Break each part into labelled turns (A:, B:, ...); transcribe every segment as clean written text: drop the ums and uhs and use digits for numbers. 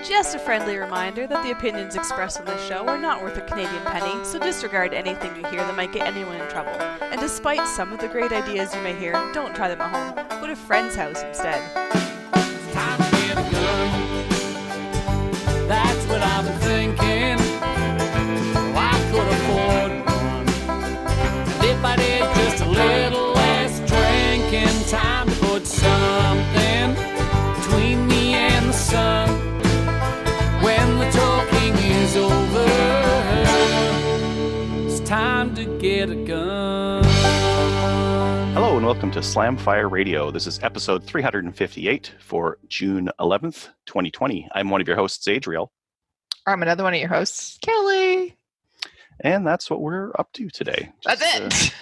A: Just a friendly reminder that the opinions expressed on this show are not worth a Canadian penny, so disregard anything you hear that might get anyone in trouble. And despite some of the great ideas you may hear, don't try them at home. Go to a friend's house instead.
B: It's time to get a gun. That's what I've been thinking. Well, I could afford one. And if I did just a little less drinking, time to put something between me and the sun. When the talking is over, it's time to get a gun.
C: Hello and welcome to Slamfire Radio. This is episode 358 for June 11th, 2020. I'm one of your hosts, Adriel.
D: I'm another one of your hosts, Kelly.
C: And that's what we're up to today.
D: That's it.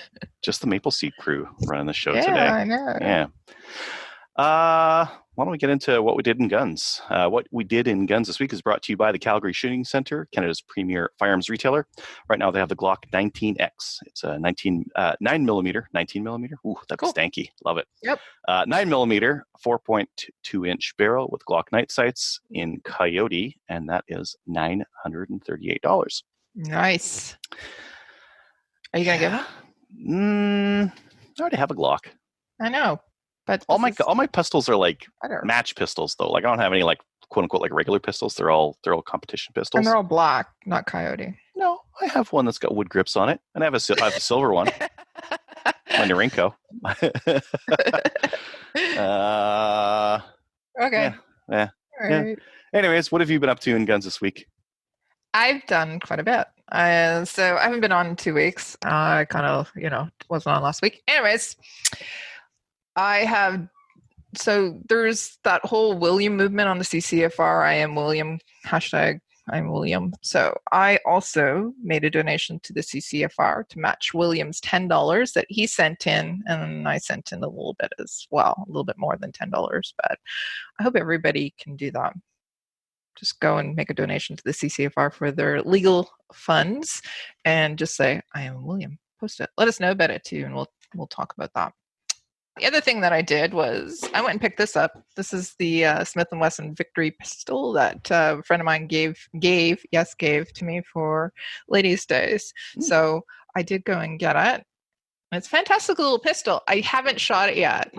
C: Just the Maple Seed crew running the show
D: Yeah,
C: today.
D: I know.
C: Yeah. Why don't we get into what we did in guns? What we did in guns this week is brought to you by the Calgary Shooting Center, Canada's premier firearms retailer. Right now they have the Glock 19X. It's a 9mm. Ooh, that's
D: Cool.
C: stanky. Love it.
D: Yep.
C: 9mm, 4.2-inch barrel with Glock night sights in Coyote, and that is $938.
D: Nice. Are you going to give it?
C: I already have a Glock.
D: I know. But
C: All my pistols are like
D: better.
C: match pistols, though. Like I don't have any like quote unquote like regular pistols. They're all competition pistols.
D: And they're all black, not coyote.
C: No, I have one that's got wood grips on it, and I have a silver one, my Norinco.
D: Okay.
C: yeah.
D: All right.
C: Anyways, what have you been up to in guns this week?
D: I've done quite a bit. So I haven't been on in 2 weeks. I kind of, wasn't on last week. Anyways, so there's that whole William movement on the CCFR. I am William, hashtag I'm William. So I also made a donation to the CCFR to match William's $10 that he sent in. And I sent in a little bit as well, a little bit more than $10. But I hope everybody can do that. Just go and make a donation to the CCFR for their legal funds and just say, I am William. Post it. Let us know about it too, and we'll talk about that. The other thing that I did was I went and picked this up. This is the Smith & Wesson Victory pistol that a friend of mine gave to me for Ladies' Days. So I did go and get it. It's a fantastic little pistol. I haven't shot it yet.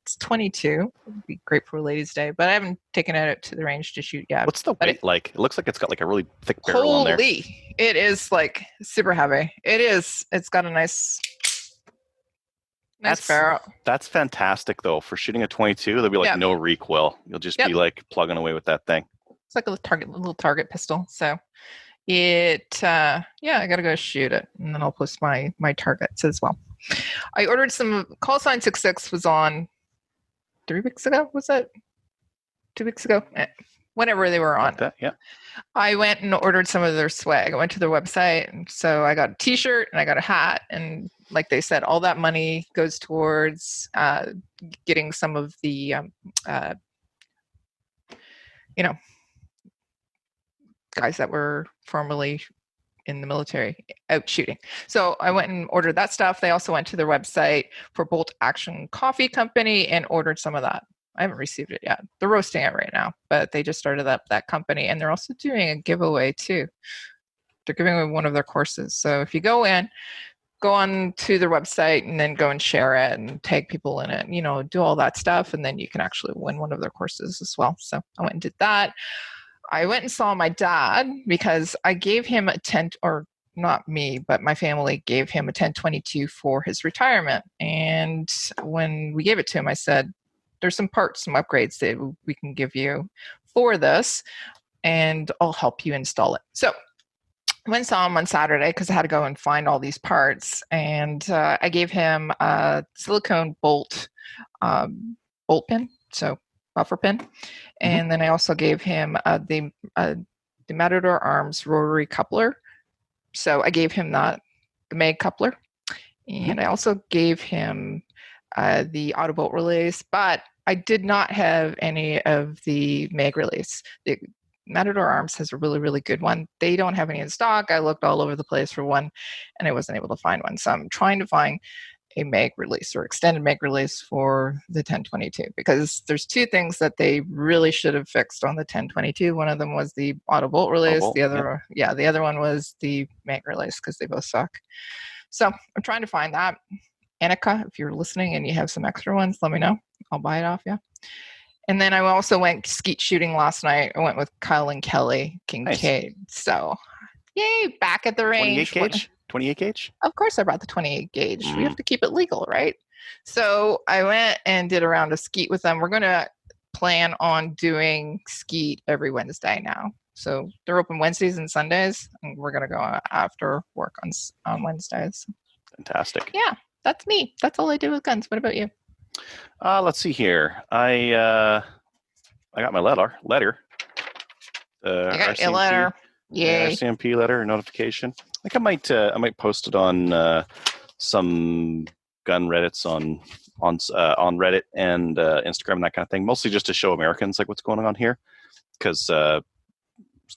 D: It's 22. It'd be great for Ladies' Day, but I haven't taken it out to the range to shoot yet.
C: What's the weight like? It looks like it's got like a really thick barrel on there.
D: Holy! It is like super heavy. It is. It's got a nice barrel.
C: That's fantastic though. For shooting a 22, there'll be like no recoil. You'll just be like plugging away with that thing.
D: It's like a little target pistol. So I gotta go shoot it, and then I'll post my targets as well. I ordered some. Call Sign 66 was on 3 weeks ago. Was it 2 weeks ago? Whenever they were on.
C: That, yeah.
D: I went and ordered some of their swag. I went to their website, and so I got a T-shirt and I got a hat. And like they said, all that money goes towards getting some of the, guys that were formerly in the military out shooting. So I went and ordered that stuff. They also went to their website for Bolt Action Coffee Company and ordered some of that. I haven't received it yet. They're roasting it right now, but they just started up that company, and they're also doing a giveaway too. They're giving away one of their courses. So if you go on to their website and then go and share it and tag people in it, do all that stuff, and then you can actually win one of their courses as well. So I went and did that. I went and saw my dad because I gave him a 10, or not me, but my family gave him a 1022 for his retirement. And when we gave it to him, I said, there's some parts, some upgrades that we can give you for this, and I'll help you install it. So I went and saw him on Saturday because I had to go and find all these parts. And I gave him a silicone bolt pin, so buffer pin. And then I also gave him the Matador Arms rotary coupler. So I gave him that, the mag coupler. And I also gave him the auto bolt relays, but I did not have any of the mag relays. The Matador Arms has a really, really good one. They don't have any in stock. I looked all over the place for one, and I wasn't able to find one. So I'm trying to find a mag release or extended mag release for the 1022, because there's two things that they really should have fixed on the 1022. One of them was the auto bolt release.
C: bolt,
D: The other, the other one was the mag release, because they both suck. So I'm trying to find that. Annika, if you're listening and you have some extra ones, let me know. I'll buy it off you. And then I also went skeet shooting last night. I went with Kyle and Kelly Kincaid. Nice. So, yay, back at the range.
C: 28 gauge? 28 gauge?
D: Of course I brought the 28 gauge. We have to keep it legal, right? So I went and did a round of skeet with them. We're going to plan on doing skeet every Wednesday now. So they're open Wednesdays and Sundays, and we're going to go after work on Wednesdays.
C: Fantastic.
D: Yeah, that's me. That's all I do with guns. What about you?
C: Let's see here. I got my letter.
D: I got your letter. Yay.
C: RCMP letter notification. I think I might post it on some gun Reddits on Reddit and Instagram and that kind of thing. Mostly just to show Americans like what's going on here, because there's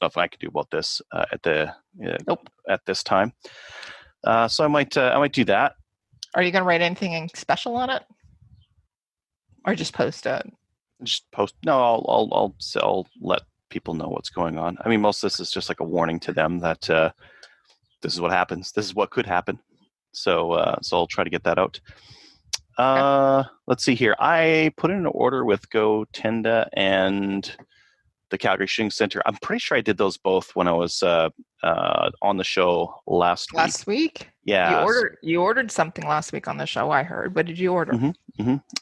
C: nothing I can do about this at this time. So I might do that.
D: Are you going to write anything special on it? Or just post it?
C: Just post. No, I'll let people know what's going on. I mean, most of this is just like a warning to them that this is what happens. This is what could happen. So I'll try to get that out. Okay. Let's see here. I put in an order with Go Tenda and the Calgary Shooting Center. I'm pretty sure I did those both when I was on the show last week.
D: Last week?
C: Yeah.
D: You ordered something last week on the show, I heard. What did you order?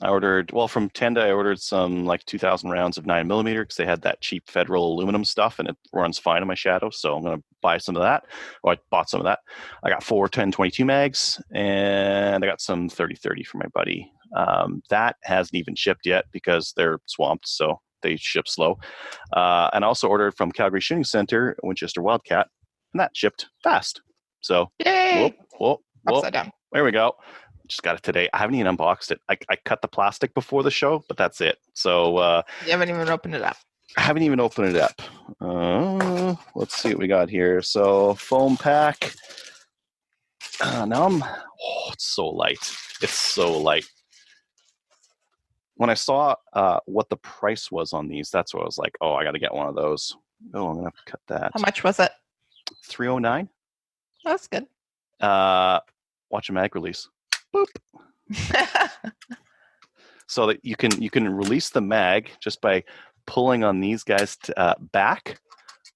C: I ordered, from Tenda, I ordered some like 2,000 rounds of 9mm because they had that cheap Federal aluminum stuff and it runs fine in my Shadow. So I'm going to buy some of that. Or I bought some of that. I got 4 10-22 mags and I got some 30-30 for my buddy. That hasn't even shipped yet because they're swamped. So they ship slow. And I also ordered from Calgary Shooting Center, Winchester Wildcat, and that shipped fast. So,
D: yay!
C: Whoop.
D: Upside down.
C: There we go. Just got it today. I haven't even unboxed it. I cut the plastic before the show, but that's it. So
D: you haven't even opened it up.
C: I haven't even opened it up. Let's see what we got here. So foam pack. It's so light. It's so light. When I saw what the price was on these, that's what I was like, oh, I got to get one of those. Oh, I'm going to have to cut that.
D: How much was it?
C: $309.
D: That's good.
C: Watch a mag release. Boop. So that you can release the mag just by pulling on these guys back,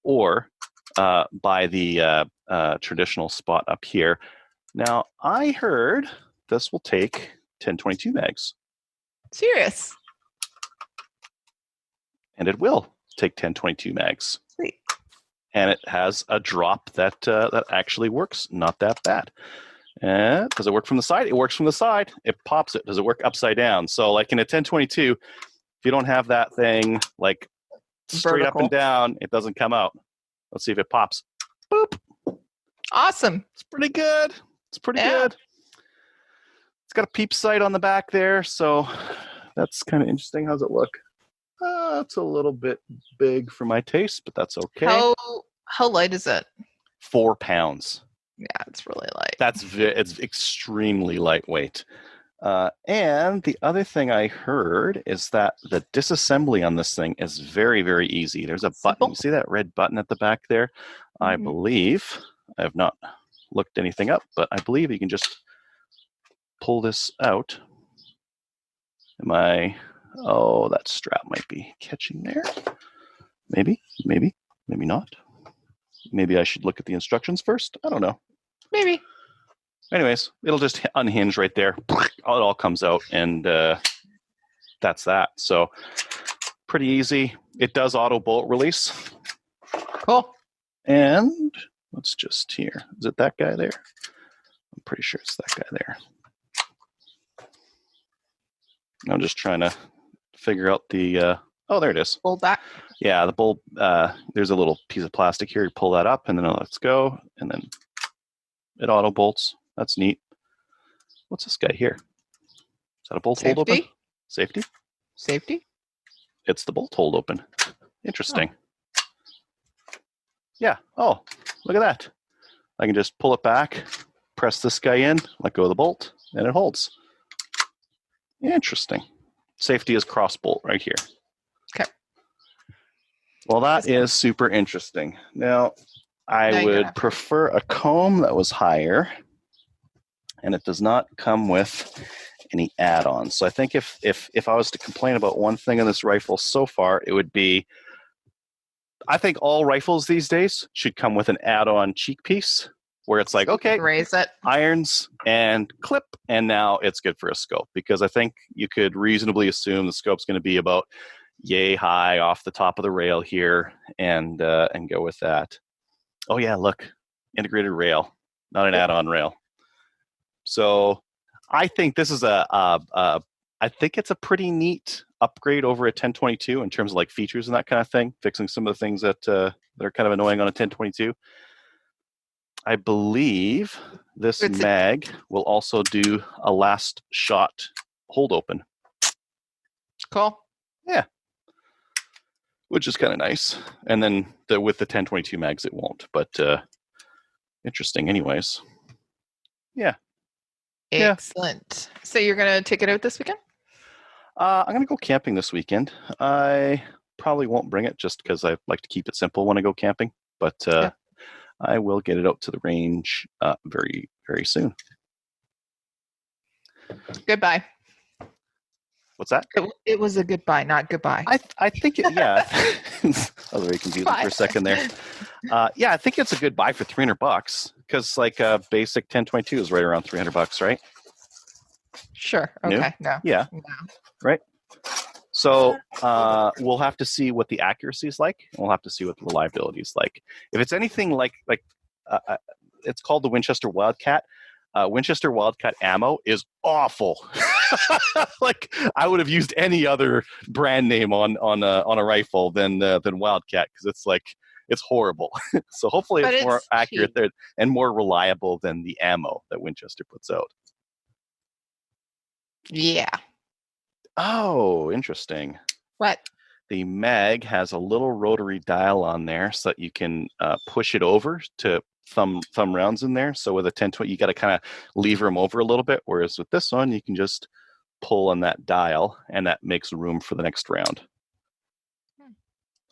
C: or by the traditional spot up here. Now, I heard this will take 10-22 mags.
D: Serious?
C: And it will take 10-22 mags.
D: Sweet.
C: And it has a drop that actually works. Not that bad. Does it work from the side? It works from the side. It pops it. Does it work upside down? So like in a 10-22, if you don't have that thing like straight up and down, it doesn't come out. Let's see if it pops. Boop.
D: Awesome.
C: It's pretty good. It's pretty good. It's got a peep sight on the back there, so that's kind of interesting. How's it look? It's a little bit big for my taste, but that's okay.
D: How light is it?
C: 4 pounds.
D: Yeah, it's really light.
C: It's extremely lightweight. And the other thing I heard is that the disassembly on this thing is very, very easy. There's a button. You see that red button at the back there? Mm-hmm. I believe, I have not looked anything up, but I believe you can just pull this out. That strap might be catching there. Maybe not. Maybe I should look at the instructions first. I don't know.
D: Maybe.
C: Anyways, it'll just unhinge right there. It all comes out, and that's that. So pretty easy. It does auto bolt release.
D: Cool.
C: And let's just here. Is it that guy there? I'm pretty sure it's that guy there. I'm just trying to figure out the there it is.
D: Bolt back.
C: Yeah, the bolt. There's a little piece of plastic here. You pull that up, and then it lets go, and then it auto bolts. That's neat. What's this guy here? Is that a bolt hold open? Safety. It's the bolt hold open. Interesting. Oh. Yeah. Oh, look at that. I can just pull it back, press this guy in, let go of the bolt, and it holds. Interesting. Safety is crossbolt right here.
D: Okay.
C: Well, that is super interesting. Now, I
D: Now you're gonna
C: would
D: have to-
C: prefer a comb that was higher, and it does not come with any add-ons. So I think if I was to complain about one thing in this rifle so far, it would be, I think all rifles these days should come with an add-on cheek piece where it's like, okay,
D: raise it.
C: irons and clip, and now it's good for a scope, because I think you could reasonably assume the scope's going to be about yay high off the top of the rail here, and go with that. Oh yeah, look, integrated rail, not an add-on rail. So I think this is I think it's a pretty neat upgrade over a 1022 in terms of like features and that kind of thing, fixing some of the things that are kind of annoying on a 1022. I believe this mag will also do a last shot hold open.
D: Cool.
C: Yeah. Which is kind of nice. And then with the 1022 mags, it won't. But interesting anyways. Yeah.
D: Excellent. So you're going to take it out this weekend?
C: I'm going to go camping this weekend. I probably won't bring it just because I like to keep it simple when I go camping. But I will get it out to the range very, very soon.
D: Goodbye.
C: What's that?
D: It was a goodbye, not goodbye.
C: I think, yeah. I was very confused for a second there. Yeah, I think it's a good buy for $300 because like a basic 1022 is right around $300, right?
D: Sure.
C: New?
D: Okay. No.
C: Yeah.
D: No.
C: Right. So we'll have to see what the accuracy is like, and we'll have to see what the reliability is like. If it's anything like it's called the Winchester Wildcat. Winchester Wildcat ammo is awful. Like I would have used any other brand name on a rifle than Wildcat, because it's horrible. So hopefully it's more accurate there and more reliable than the ammo that Winchester puts out.
D: Yeah.
C: Oh, interesting.
D: What?
C: The mag has a little rotary dial on there so that you can push it over to thumb rounds in there. So with a 1020, you got to kind of lever them over a little bit. Whereas with this one, you can just pull on that dial, and that makes room for the next round.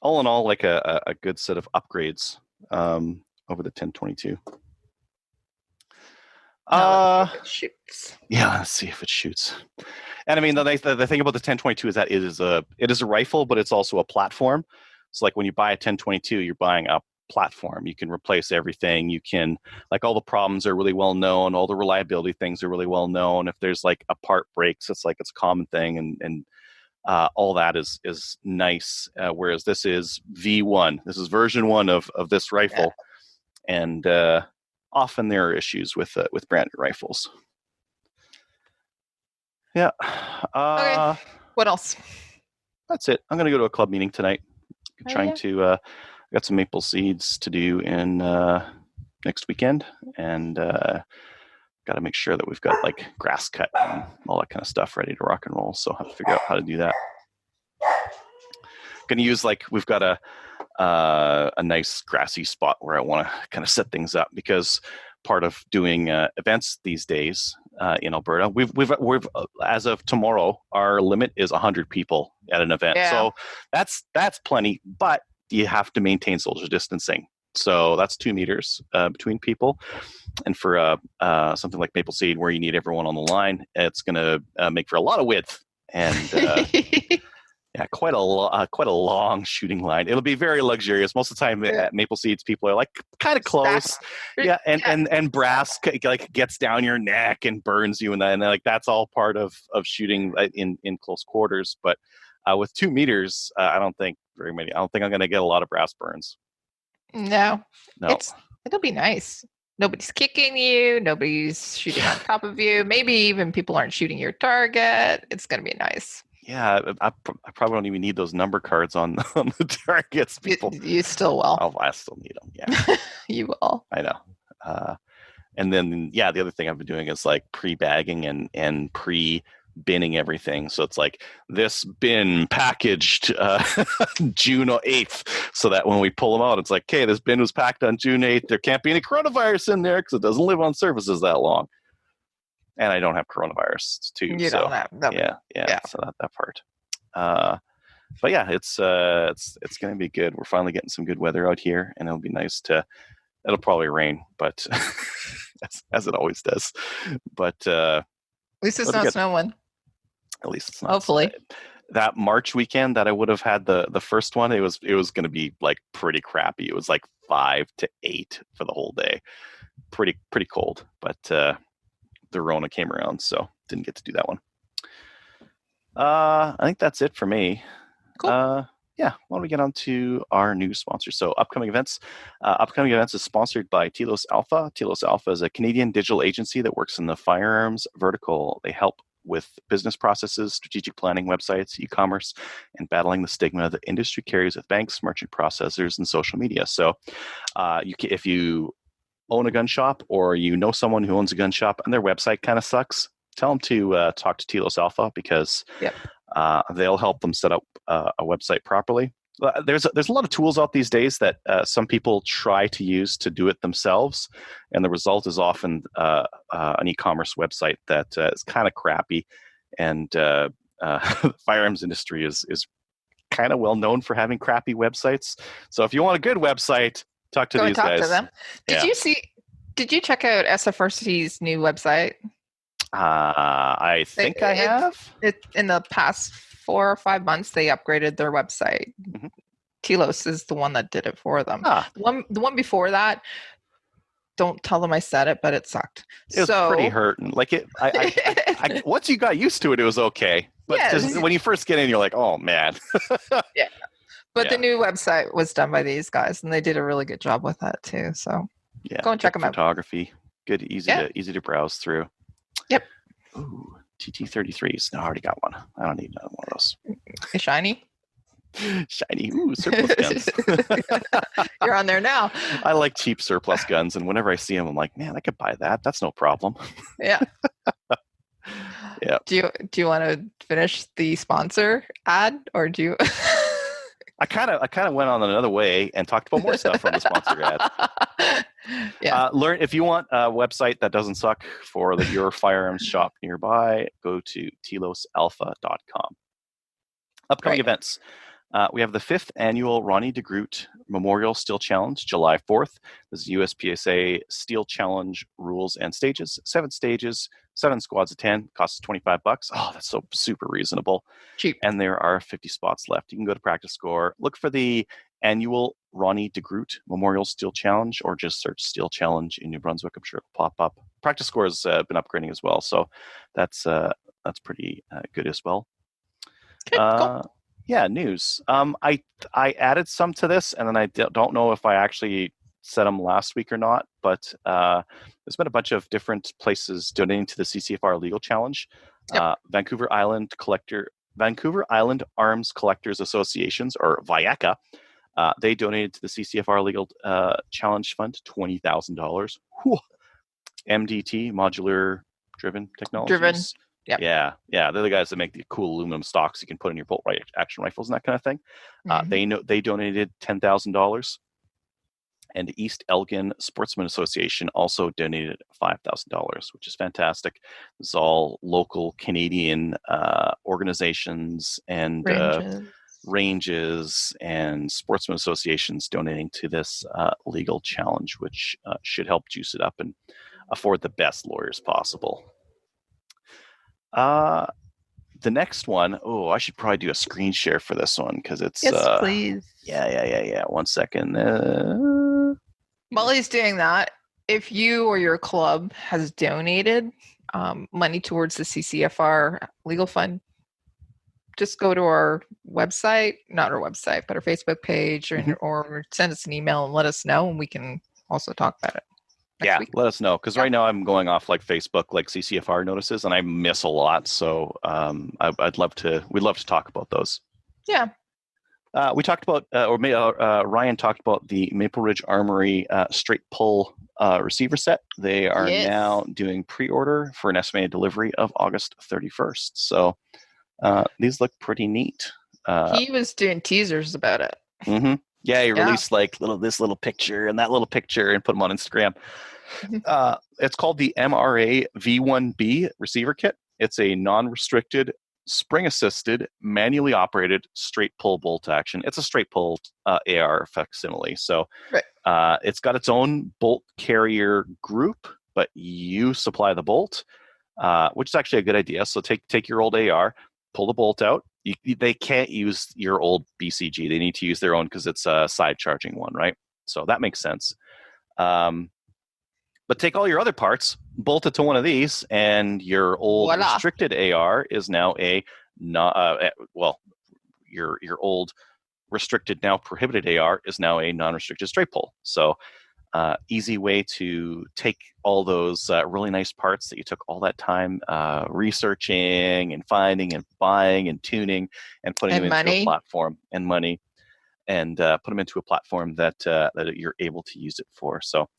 C: All in all, like a good set of upgrades over the 1022.
D: It shoots.
C: Yeah, let's see if it shoots. And I mean, the thing about the 1022 is that it is a rifle, but it's also a platform. So like when you buy a 1022, you're buying a platform. You can replace everything. You can, like, all the problems are really well known. All the reliability things are really well known. If there's like a part breaks, it's like it's a common thing, and all that is nice. Whereas this is V1. This is version 1 of this rifle, and often there are issues with brand new rifles. Yeah.
D: Okay. What else?
C: That's it. I'm going to go to a club meeting tonight. I got some maple seeds to do in next weekend, and got to make sure that we've got like grass cut and all that kind of stuff ready to rock and roll. So I have to figure out how to do that. Going to use, like, we've got a nice grassy spot where I want to kind of set things up, because part of doing events these days in Alberta, we've as of tomorrow, our limit is 100 people at an event.
D: Yeah.
C: So that's plenty, but you have to maintain social distancing. So that's 2 meters between people. And for something like Maple Seed, where you need everyone on the line, it's going to make for a lot of width. And yeah, quite a long shooting line. It'll be very luxurious. Most of the time at Maple Seeds, people are like kind of close. Yeah, and brass like gets down your neck and burns you, and like that's all part of shooting in close quarters. But with 2 meters, I don't think I'm going to get a lot of brass burns.
D: No. It'll be nice. Nobody's kicking you. Nobody's shooting on top of you. Maybe even people aren't shooting your target. It's going to be nice.
C: Yeah, I probably don't even need those number cards on the targets. People,
D: you still will.
C: Oh, I still need them. Yeah,
D: you will.
C: I know. And then, the other thing I've been doing is like pre-bagging and pre-binning everything. So it's like this bin packaged June 8th, so that when we pull them out, it's like, okay, this bin was packed on June 8th. There can't be any coronavirus in there because it doesn't live on surfaces that long. and I don't have coronavirus too.
D: You
C: so
D: don't have that.
C: yeah. So that part. But yeah, it's going to be good. We're finally getting some good weather out here, and it'll be nice to. It'll probably rain, but as it always does. But
D: At least it's not snowing.
C: At least it's not.
D: Hopefully.
C: That March weekend that I would have had the first one, it was going to be like pretty crappy. It was like 5 to 8 for the whole day. Pretty cold, but the Rona came around, so didn't get to do that one. I think that's it for me.
D: Cool.
C: Yeah, why don't we get on to our new sponsor? So Upcoming Events. Upcoming Events is sponsored by Telos Alpha. Telos Alpha is a Canadian digital agency that works in the firearms vertical. They help with business processes, strategic planning, websites, e-commerce, and battling the stigma the industry carries with banks, merchant processors, and social media. So if you own a gun shop or you know someone who owns a gun shop and their website kind of sucks, tell them to talk to Telos Alpha because they'll help them set up a website properly. There's a lot of tools out these days that some people try to use to do it themselves, and the result is often an e-commerce website that is kind of crappy. And the firearms industry is kind of well known for having crappy websites. So if you want a good website, talk to these guys.
D: To them. Did you check out SFRC's new website?
C: I think I have.
D: In the past 4 or 5 months, they upgraded their website.
C: Mm-hmm.
D: Telos is the one that did it for them. The one before that, don't tell them I said it, but it sucked.
C: It was pretty hurting. Like I once you got used to it, it was okay. But just when you first get in, you're like, oh man.
D: Yeah. But the new website was done by these guys, and they did a really good job with that too. So go and check them out.
C: Photography, good, easy to browse through.
D: Yep.
C: Ooh, TT33s. No, I already got one. I don't need another one of those.
D: Shiny.
C: Ooh, surplus guns.
D: You're on there now.
C: I like cheap surplus guns, and whenever I see them, I'm like, man, I could buy that. That's no problem.
D: Yeah.
C: Yeah.
D: Do you want to finish the sponsor ad, or do you?
C: I kind of went on another way and talked about more stuff from the sponsor ad.
D: Yeah.
C: Learn if you want a website that doesn't suck for your firearms shop nearby. Go to telosalpha.com. Upcoming events. We have the 5th annual Ronnie DeGroot Memorial Steel Challenge, July 4th. This is USPSA Steel Challenge rules and stages. 7 stages, 7 squads of 10. Costs $25. Oh, that's so super reasonable.
D: Cheap.
C: And there are 50 spots left. You can go to Practice Score, look for the annual Ronnie DeGroot Memorial Steel Challenge, or just search Steel Challenge in New Brunswick. I'm sure it'll pop up. Practice Score has been upgrading as well, so that's pretty good as well.
D: Okay, cool.
C: Yeah, news. I added some to this, and then I don't know if I actually said them last week or not, but there's been a bunch of different places donating to the CCFR Legal Challenge. Yep. Vancouver Island Arms Collectors Associations, or VIACA, they donated to the CCFR Legal Challenge Fund $20,000. MDT, Modular Driven Technologies.
D: Yep.
C: Yeah. They're the guys that make the cool aluminum stocks you can put in your bolt action rifles and that kind of thing. They donated $10,000, and the East Elgin Sportsman Association also donated $5,000, which is fantastic. It's all local Canadian organizations and ranges and sportsman associations donating to this legal challenge, which should help juice it up and afford the best lawyers possible. The next one, I should probably do a screen share for this one because it's
D: please.
C: Yeah. 1 second.
D: Molly's doing that. If you or your club has donated money towards the CCFR legal fund, just go to our website, not our website, but our Facebook page, or send us an email and let us know, and we can also talk about it. Week.
C: Let us know, because right now I'm going off like Facebook, like CCFR notices, and I miss a lot. So we'd love to talk about those.
D: Yeah.
C: We talked about, Ryan talked about the Maple Ridge Armory straight pull receiver set. They are now doing pre-order for an estimated delivery of August 31st. So these look pretty neat.
D: He was doing teasers about it.
C: Mm-hmm. Yeah, he released like this little picture and that little picture and put them on Instagram. It's called the MRA V1B receiver kit. It's a non-restricted, spring-assisted, manually operated straight pull bolt action. It's a straight pull AR facsimile. So
D: Right.
C: it's got its own bolt carrier group, but you supply the bolt, which is actually a good idea. So take your old AR, pull the bolt out. They can't use your old BCG. They need to use their own because it's a side charging one, right? So that makes sense. But take all your other parts, bolt it to one of these, and your old
D: Voila.
C: restricted AR is now your old restricted, now prohibited AR is now a non-restricted straight pull. So easy way to take all those really nice parts that you took all that time researching and finding and buying and tuning and putting them into a platform and money, and put them into a platform that you're able to use it for. So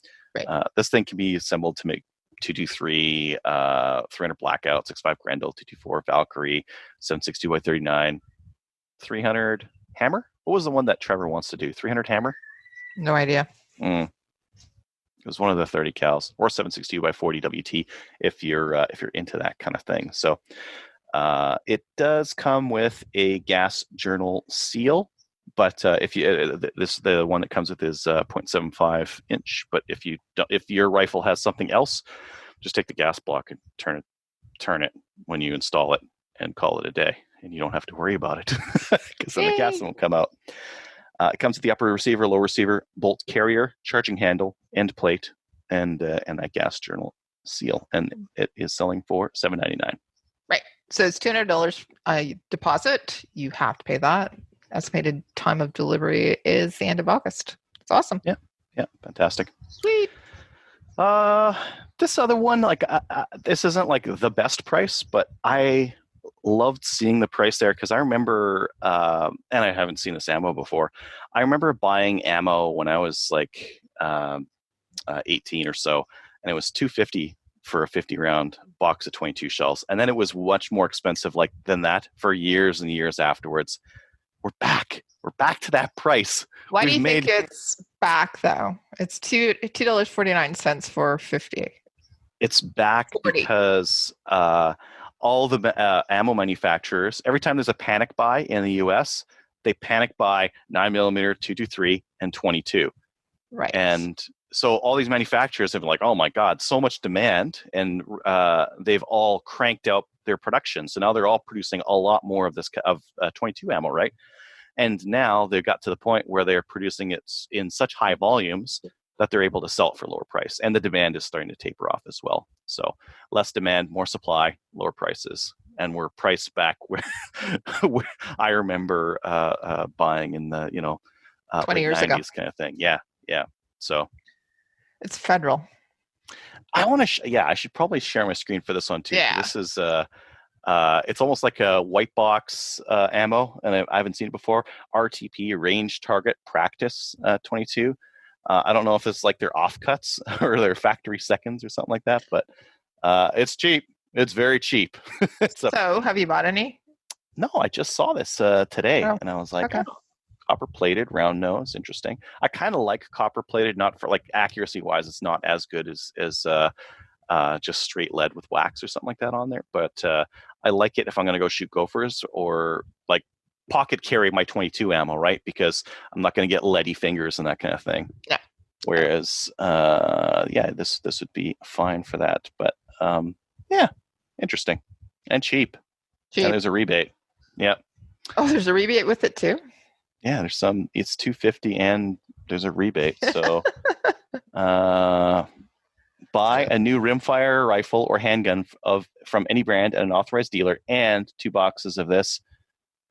C: this thing can be assembled to make 223, 300 Blackout, 65 Grendel, 224 Valkyrie, 762 by 39, 300 Hammer. What was the one that Trevor wants to do? 300 Hammer?
D: No idea.
C: It was one of the 30 cals, or 762 by 40 WT if you're into that kind of thing. So it does come with a gas journal seal. But if the one that comes with is 0.75 inch. But if your rifle has something else, just take the gas block and turn it when you install it, and call it a day, and you don't have to worry about it because then the gas won't come out. It comes with the upper receiver, lower receiver, bolt carrier, charging handle, end plate, and that gas journal seal, and it is selling for $7.99.
D: Right. So it's $200 deposit. You have to pay that. Estimated time of delivery is the end of August. It's awesome.
C: Yeah, fantastic.
D: Sweet.
C: This other one, this isn't like the best price, but I loved seeing the price there because I remember, and I haven't seen this ammo before. I remember buying ammo when I was like 18 or so, and it was $250 for a 50 round box of 22 shells, and then it was much more expensive than that for years and years afterwards. We're back to that price.
D: Why do you think it's back though? It's $2.49 for 50.
C: It's back
D: 40.
C: Because all the ammo manufacturers, every time there's a panic buy in the US, they panic buy 9mm, 223, and 22.
D: Right.
C: And so all these manufacturers have been like, oh my God, so much demand. And they've all cranked out their production. So now they're all producing a lot more of this 22 ammo, right? And now they've got to the point where they're producing it in such high volumes that they're able to sell it for lower price. And the demand is starting to taper off as well. So less demand, more supply, lower prices. And we're priced back where I remember buying in the
D: 20 years ago
C: kind of thing. Yeah. So
D: it's federal.
C: I want to. I should probably share my screen for this one too.
D: Yeah.
C: This is it's almost like a white box ammo, and I haven't seen it before. RTP, Range Target Practice 22. I don't know if it's like their offcuts or their factory seconds or something like that, but it's cheap. It's very cheap.
D: So, have you bought any?
C: No, I just saw this today, and I was like,
D: okay.
C: Copper plated, round nose, interesting. I kind of like copper plated, not for like accuracy wise, it's not as good as just straight lead with wax or something like that on there. But I like it if I'm going to go shoot gophers or like pocket carry my 22 ammo, right? Because I'm not going to get leady fingers and that kind of thing.
D: Yeah.
C: Whereas, this would be fine for that. But interesting and cheap. And there's a rebate. Yep.
D: Oh, there's a rebate with it too.
C: Yeah, it's $250 and there's a rebate. So buy a new rimfire rifle or handgun from any brand at an authorized dealer and 2 boxes of this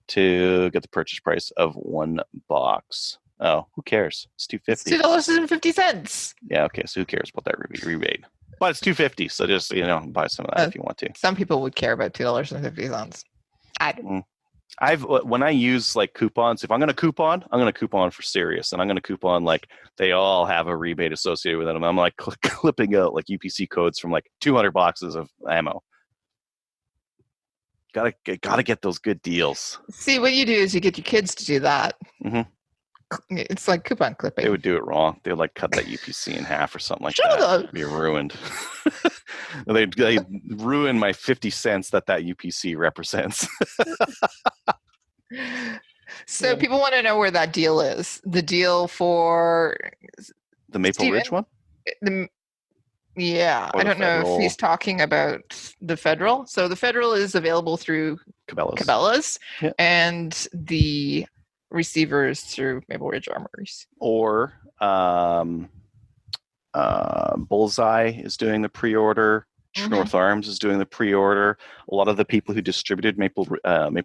C: to get the purchase price of 1 box. Oh, who cares? It's $2.50.
D: It's $2.50.
C: Yeah, okay. So who cares about that rebate? But it's $2.50, so just buy some of that if you want to.
D: Some people would care about $2.50. I don't.
C: When I use like coupons, if I'm going to coupon, I'm going to coupon for serious, and I'm going to coupon like they all have a rebate associated with them. I'm like clipping out like UPC codes from like 200 boxes of ammo. Gotta get those good deals.
D: See, what you do is you get your kids to do that.
C: Mm-hmm.
D: It's like coupon clipping.
C: They would do it wrong. They would like cut that UPC in half or something like
D: Shut
C: that.
D: up.
C: It'd be ruined. They'd ruin my 50 cents that UPC represents.
D: So people want to know where that deal is. The deal for
C: The Maple
D: Steven?
C: Ridge one?
D: Yeah,
C: Or
D: I
C: the
D: don't know
C: federal-
D: if he's talking about the federal. So the federal is available through Cabela's,
C: Yeah.
D: and the receivers through Maple Ridge Armories.
C: Or Bullseye is doing the pre-order. True North Arms is doing the pre-order. A lot of the people who distributed Maple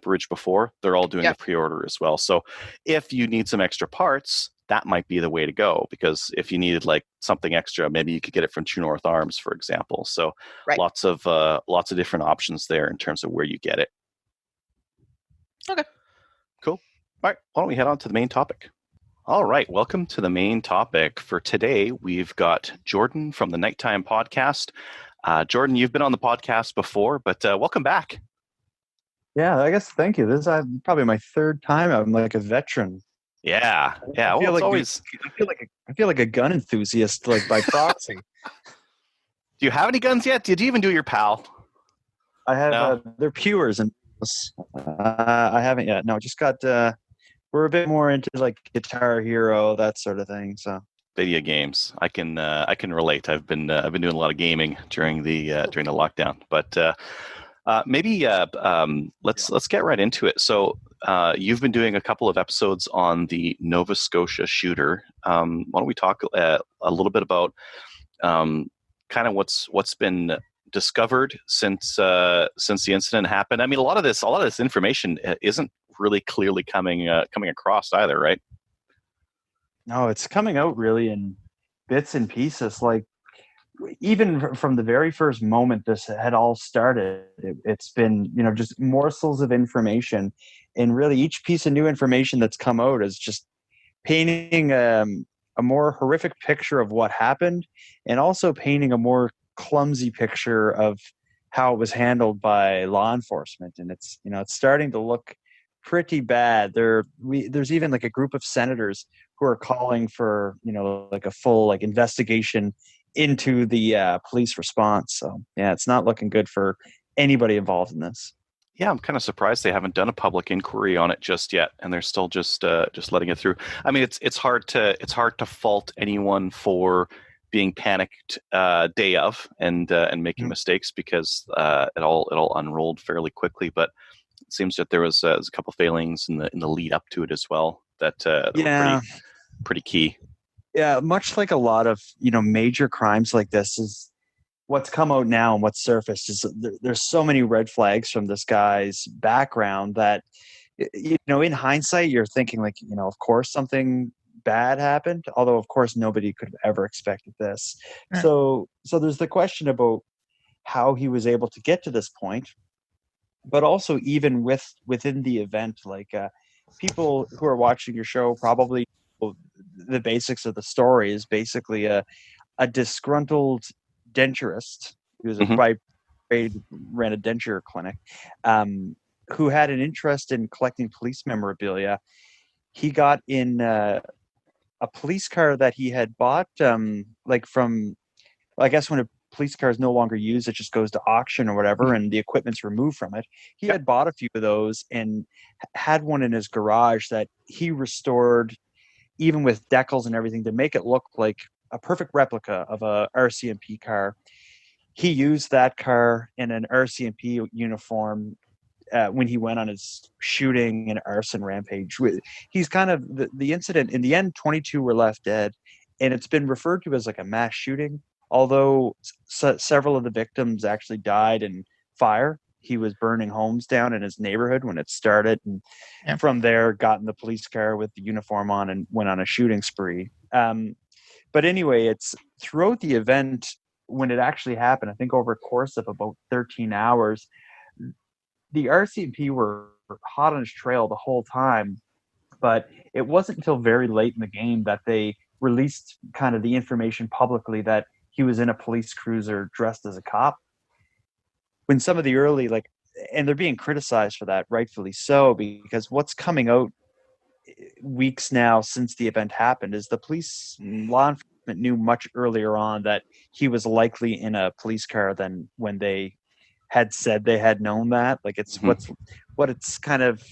C: Ridge before, they're all doing the pre-order as well. So if you need some extra parts, that might be the way to go, because if you needed like something extra, maybe you could get it from True North Arms, for example. So lots of different options there in terms of where you get it.
D: Okay.
C: Cool. All right. Why don't we head on to the main topic? All right. Welcome to the main topic. For today, we've got Jordan from the Nighttime Podcast. Jordan, you've been on the podcast before, but welcome back.
E: Yeah, I guess. Thank you. This is probably my third time. I'm like a veteran.
C: Yeah.
E: I feel,
C: Well,
E: like I feel like a gun enthusiast, like by proxy.
C: Do you have any guns yet? Did you even do your PAL?
E: I have.
C: No?
E: They're Pewers, and I haven't yet. No, just got. We're a bit more into like Guitar Hero, that sort of thing. So
C: video games. I can relate. I've been doing a lot of gaming during the lockdown, but maybe let's get right into it. So you've been doing a couple of episodes on the Nova Scotia shooter. Why don't we talk a little bit about kind of what's been discovered since the incident happened? I mean, a lot of this information isn't really clearly coming across either, right?
E: no, it's coming out really in bits and pieces. Like even from the very first moment this had all started, it's been just morsels of information, and really each piece of new information that's come out is just painting a more horrific picture of what happened, and also painting a more clumsy picture of how it was handled by law enforcement. And it's starting to look pretty bad. There's even like a group of senators who are calling for like a full like investigation into the police response. So yeah, it's not looking good for anybody involved in this.
C: Yeah, I'm kind of surprised they haven't done a public inquiry on it just yet, and they're still just letting it through. I mean, it's hard to fault anyone for being panicked day of and making mistakes, because it all unrolled fairly quickly. But it seems that there was a couple failings in the lead up to it as well that were pretty key.
E: Yeah, much like a lot of major crimes like this, is what's come out now and what's surfaced is there's so many red flags from this guy's background that in hindsight you're thinking like of course something bad happened, although of course nobody could have ever expected this. Right. So there's the question about how he was able to get to this point, but also even within the event, like people who are watching your show probably know the basics of the story is basically a disgruntled denturist who's ran a denture clinic, who had an interest in collecting police memorabilia. He got in a police car that he had bought, I guess when a police car is no longer used, it just goes to auction or whatever, and the equipment's removed from it. He had bought a few of those and had one in his garage that he restored, even with decals and everything, to make it look like a perfect replica of a RCMP car. He used that car in an RCMP uniform when he went on his shooting and arson rampage. He's kind of the incident. In the end, 22 were left dead, and it's been referred to as like a mass shooting, although several of the victims actually died in fire. He was burning homes down in his neighborhood when it started, and from there got in the police car with the uniform on and went on a shooting spree. But anyway, it's throughout the event when it actually happened, I think over a course of about 13 hours, the RCMP were hot on his trail the whole time, but it wasn't until very late in the game that they released kind of the information publicly that he was in a police cruiser dressed as a cop. When some of the early, and they're being criticized for that, rightfully so, because what's coming out weeks now since the event happened is the police law enforcement knew much earlier on that he was likely in a police car than when they had said they had known that. Like it's what it's kind of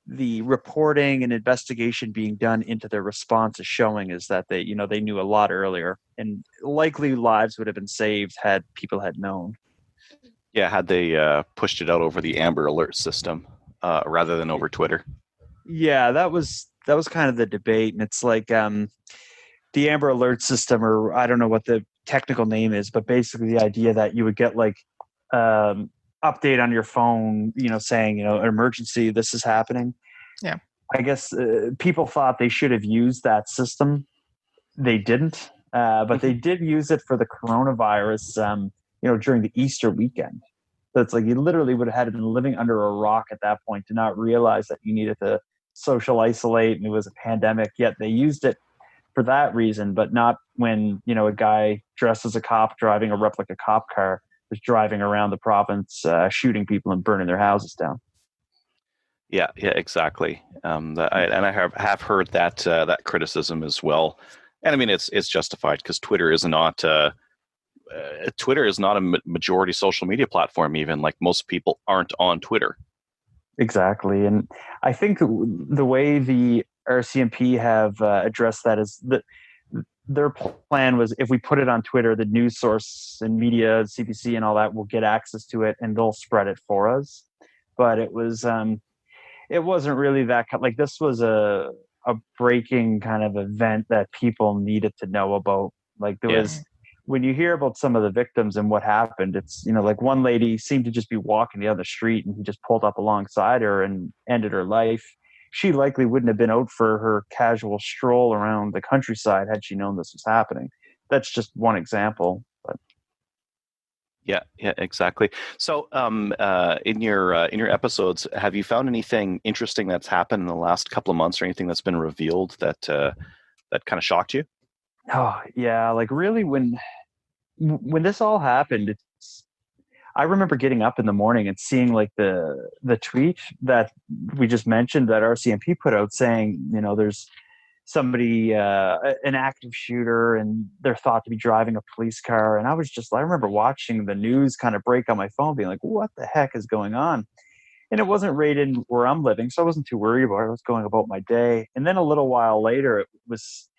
E: the reporting and investigation being done into their response is showing is that they knew a lot earlier, and likely lives would have been saved had people had known.
C: Yeah, had they pushed it out over the Amber Alert system rather than over Twitter.
E: Yeah, that was kind of the debate, and it's like the Amber Alert system, or I don't know what the technical name is, but basically the idea that you would get like update on your phone, saying, emergency, this is happening.
D: Yeah.
E: I guess people thought they should have used that system. They didn't, but they did use it for the coronavirus, during the Easter weekend. So it's like you literally would have had been living under a rock at that point to not realize that you needed to social isolate and it was a pandemic, yet they used it for that reason, but not when, a guy dressed as a cop driving a replica cop car was driving around the province, shooting people and burning their houses down.
C: Yeah, exactly. I have heard that criticism as well, and I mean it's justified because Twitter is not a majority social media platform. Even like most people aren't on Twitter.
E: Exactly, and I think the way the RCMP have addressed that is that their plan was if we put it on Twitter, the news source and media, CBC and all that will get access to it and they'll spread it for us. But it wasn't really that like this was a breaking kind of event that people needed to know about. Like there was, when you hear about some of the victims and what happened, it's, like one lady seemed to just be walking down the street and he just pulled up alongside her and ended her life. She likely wouldn't have been out for her casual stroll around the countryside had she known this was happening. That's just one example. But
C: yeah, exactly. So, in your episodes, have you found anything interesting that's happened in the last couple of months, or anything that's been revealed that kind of shocked you?
E: Oh yeah, like really when this all happened, I remember getting up in the morning and seeing like the tweet that we just mentioned that RCMP put out saying, there's somebody, an active shooter, and they're thought to be driving a police car. And I remember watching the news kind of break on my phone being like, what the heck is going on? And it wasn't right in where I'm living, so I wasn't too worried about it. I was going about my day. And then a little while later, it was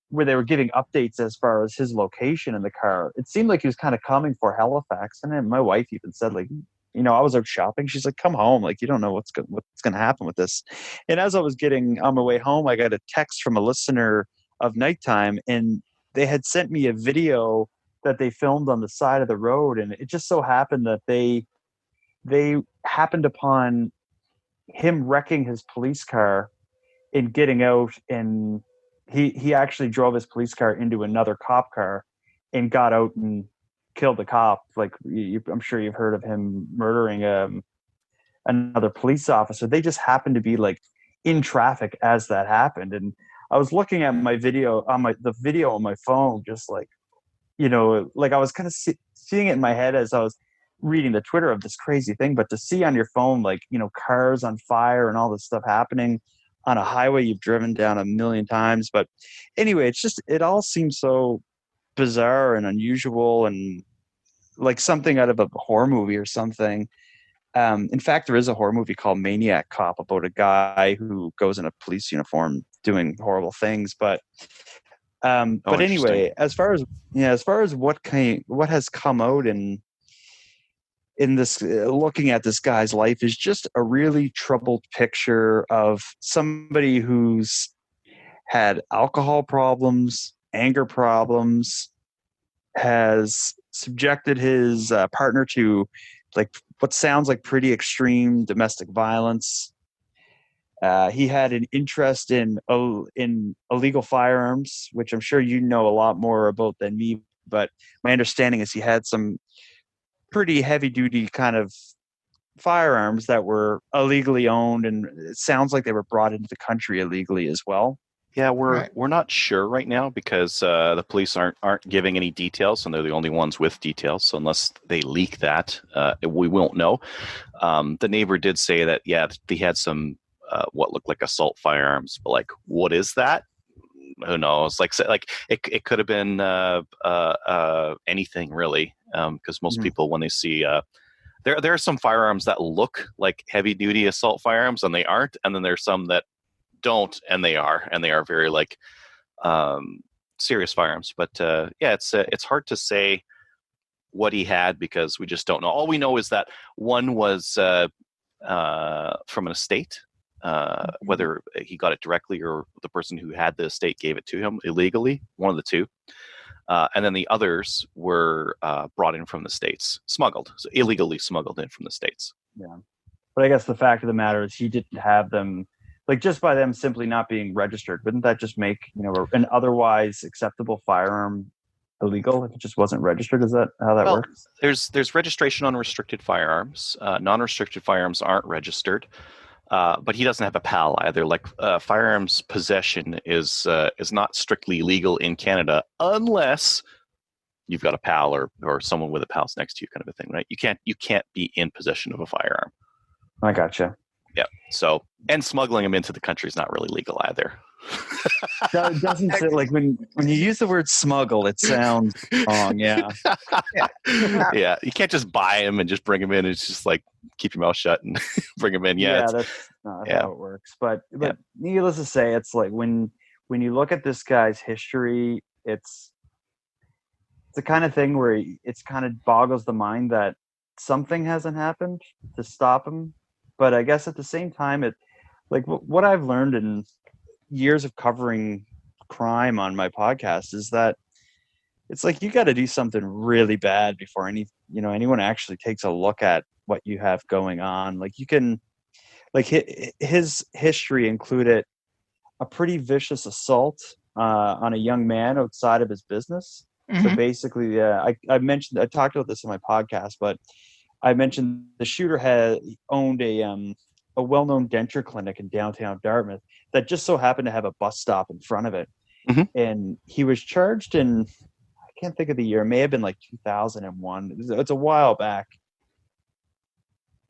E: where they were giving updates as far as his location in the car. It seemed like he was kind of coming for Halifax. And then my wife even said, like, I was out shopping. She's like, come home. Like, you don't know what's going to happen with this. And as I was getting on my way home, I got a text from a listener of Nighttime, and they had sent me a video that they filmed on the side of the road. And it just so happened that they happened upon him wrecking his police car and getting out, and he actually drove his police car into another cop car and got out and killed the cop. Like I'm sure you've heard of him murdering another police officer. They just happened to be like in traffic as that happened. And I was looking at my video on the video on my phone, just like, like I was kind of seeing it in my head as I was reading the Twitter of this crazy thing. But to see on your phone, like, cars on fire and all this stuff happening on a highway you've driven down a million times. But anyway, it all seems so bizarre and unusual and like something out of a horror movie or something. In fact, there is a horror movie called Maniac Cop about a guy who goes in a police uniform doing horrible things. But anyway, as far as what has come out in this, looking at this guy's life is just a really troubled picture of somebody who's had alcohol problems, anger problems, has subjected his partner to like what sounds like pretty extreme domestic violence. He had an interest in illegal firearms, which I'm sure you know a lot more about than me, but my understanding is he had some pretty heavy duty kind of firearms that were illegally owned, and it sounds like they were brought into the country illegally as well.
C: Yeah, we're not sure right now because the police aren't giving any details, and they're the only ones with details. So unless they leak that, we won't know. The neighbor did say that he had some what looked like assault firearms, but like, what is that? Who knows? Like it could have been anything really, because most people, when they see there are some firearms that look like heavy duty assault firearms and they aren't, and then there's some that don't and they are very like serious firearms. But yeah, it's hard to say what he had because we just don't know. All we know is that one was from an estate. Whether he got it directly or the person who had the estate gave it to him illegally, one of the two. And then the others were brought in from the States, smuggled, so illegally smuggled in from the States.
E: Yeah. But I guess the fact of the matter is he didn't have them, like just by them simply not being registered, wouldn't that just make, an otherwise acceptable firearm illegal if it just wasn't registered? Is that how that works?
C: There's registration on restricted firearms. Non-restricted firearms aren't registered. But he doesn't have a PAL either. Like firearms possession is not strictly legal in Canada unless you've got a PAL or someone with a PAL next to you, kind of a thing, right? You can't be in possession of a firearm.
E: I gotcha.
C: Yeah. So, and smuggling them into the country is not really legal either.
E: Doesn't it, like when you use the word smuggle, it sounds wrong. Yeah.
C: Yeah. You can't just buy them and just bring them in. It's just like keep your mouth shut and bring them in. Yeah.
E: That's not how it works. But needless to say, it's like when you look at this guy's history, it's the kind of thing where it's kind of boggles the mind that something hasn't happened to stop him. But I guess at the same time, it like what I've learned in years of covering crime on my podcast is that it's like you got to do something really bad before anyone actually takes a look at what you have going on. Like you can, like his history included a pretty vicious assault on a young man outside of his business. Mm-hmm. So basically, I talked about this in my podcast, but I mentioned the shooter had owned a well-known denture clinic in downtown Dartmouth that just so happened to have a bus stop in front of it.
C: Mm-hmm.
E: And he was charged in, I can't think of the year, it may have been like 2001. It's a while back.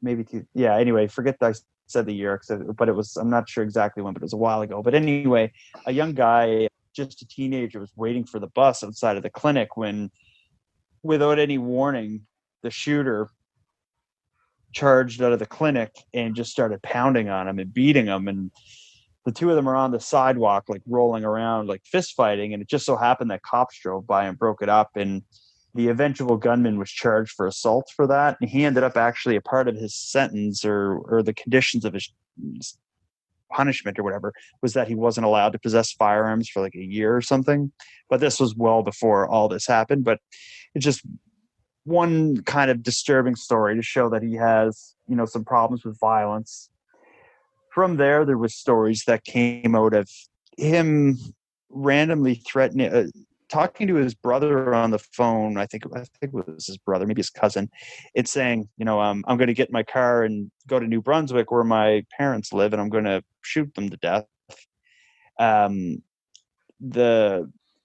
E: Maybe anyway, forget that I said the year, but it was, I'm not sure exactly when, but it was a while ago. But anyway, a young guy, just a teenager, was waiting for the bus outside of the clinic when, without any warning, the shooter charged out of the clinic and just started pounding on him and beating him. And the two of them are on the sidewalk, like rolling around, like fist fighting. And it just so happened that cops drove by and broke it up. And the eventual gunman was charged for assault for that. And he ended up actually, a part of his sentence or the conditions of his punishment or whatever was that he wasn't allowed to possess firearms for like a year or something. But this was well before all this happened. But it's just one kind of disturbing story to show that he has, some problems with violence. From there was stories that came out of him randomly threatening, talking to his brother on the phone. I think it was his brother, maybe his cousin. It's saying, I'm going to get in my car and go to New Brunswick where my parents live, and I'm going to shoot them to death.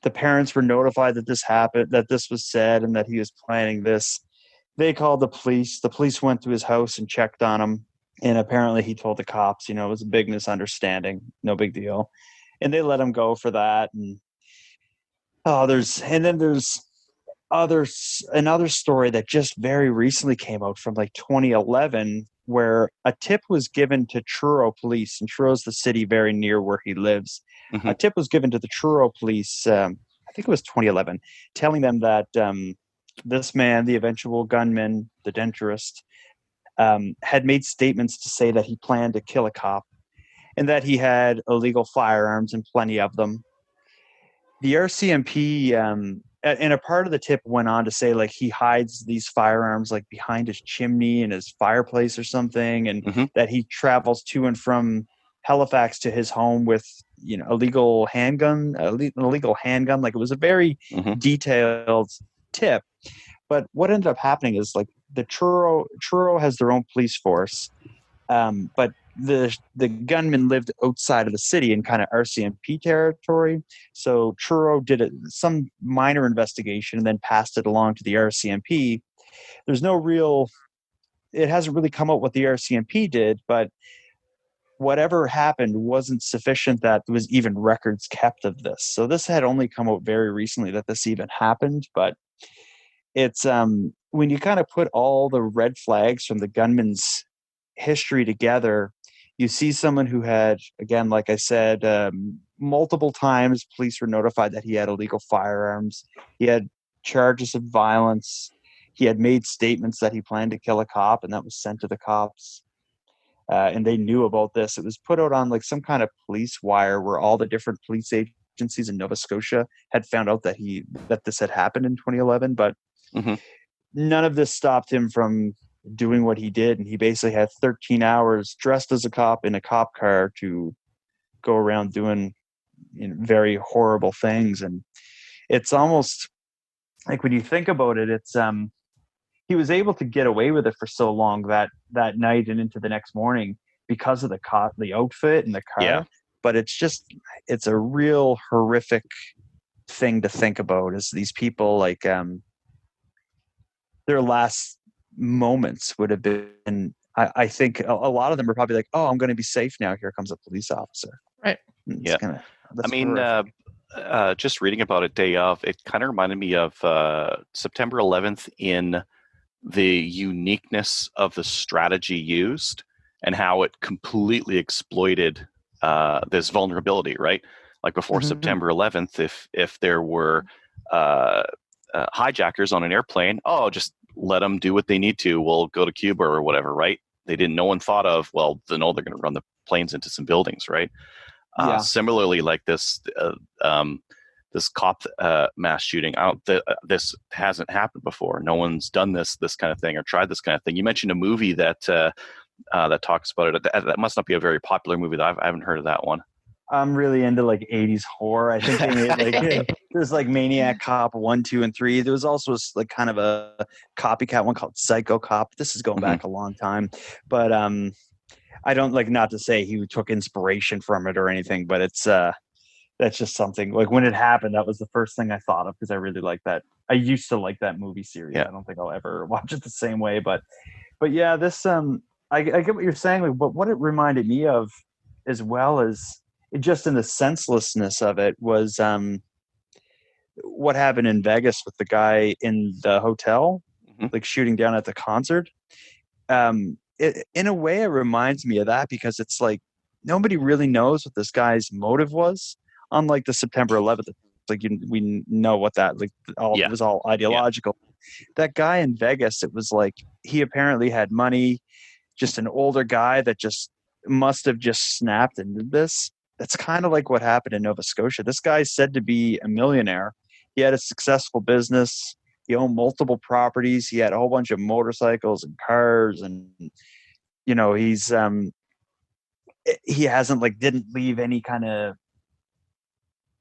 E: The parents were notified that this happened, that this was said, and that he was planning this. They called the police. The police went to his house and checked on him. And apparently he told the cops, it was a big misunderstanding. No big deal. And they let him go for that. And there's another story that just very recently came out from like 2011, where a tip was given to Truro police, and Truro's the city very near where he lives. Mm-hmm. A tip was given to the Truro police, I think it was 2011, telling them that this man, the eventual gunman, the denturist, had made statements to say that he planned to kill a cop and that he had illegal firearms and plenty of them. The RCMP, and a part of the tip went on to say like he hides these firearms like behind his chimney in his fireplace or something, and mm-hmm. that he travels to and from Halifax to his home with an illegal handgun. Like it was a very mm-hmm. detailed tip. But what ended up happening is like the Truro has their own police force, but the gunman lived outside of the city in kind of RCMP territory. So Truro did some minor investigation and then passed it along to the RCMP. It hasn't really come out what the RCMP did, but whatever happened wasn't sufficient that there was even records kept of this. So this had only come out very recently that this even happened, but it's when you kind of put all the red flags from the gunman's history together, you see someone who had, again, like I said, multiple times police were notified that he had illegal firearms. He had charges of violence. He had made statements that he planned to kill a cop, and that was sent to the cops. And they knew about this. It was put out on like some kind of police wire where all the different police agencies in Nova Scotia had found out that this had happened in 2011, but none of this stopped him from doing what he did. And he basically had 13 hours dressed as a cop in a cop car to go around doing very horrible things. And it's almost like, when you think about it, it's he was able to get away with it for so long that night and into the next morning because of the outfit and the car.
C: Yeah.
E: But it's a real horrific thing to think about, is these people, like, their last moments would have been, I think a lot of them are probably like, oh, I'm going to be safe now. Here comes a police officer.
D: Right.
C: Yeah. I mean, just reading about it day of, it kind of reminded me of September 11th in the uniqueness of the strategy used and how it completely exploited this vulnerability, right? Like before September 11th, if there were hijackers on an airplane, just let them do what they need to. We'll go to Cuba or whatever, right? No one thought of, well, they're going to run the planes into some buildings, right?
E: Yeah.
C: Similarly, like this cop mass shooting, this hasn't happened before. No one's done this kind of thing or tried this kind of thing. You mentioned a movie that talks about it. That must not be a very popular movie. I haven't heard of that one.
E: I'm really into like 80s horror. I think they made there's like Maniac Cop 1, 2, and 3. There was also like kind of a copycat one called Psycho Cop. This is going back a long time, but I don't like, not to say he took inspiration from it or anything, but it's that's just something, like, when it happened, that was the first thing I thought of, because I really like that. I used to like that movie series. Yeah. I don't think I'll ever watch it the same way, but yeah, this I get what you're saying, like, but what it reminded me of, as well as just in the senselessness of it, was what happened in Vegas with the guy in the hotel, like shooting down at the concert. In a way, it reminds me of that, because it's like nobody really knows what this guy's motive was. Unlike the September 11th, like we know what that, like, it was all ideological. Yeah. That guy in Vegas, it was like he apparently had money, just an older guy that just must have just snapped and did this. That's kind of like what happened in Nova Scotia. This guy's said to be a millionaire. He had a successful business. He owned multiple properties. He had a whole bunch of motorcycles and cars, and he hasn't, like, didn't leave any kind of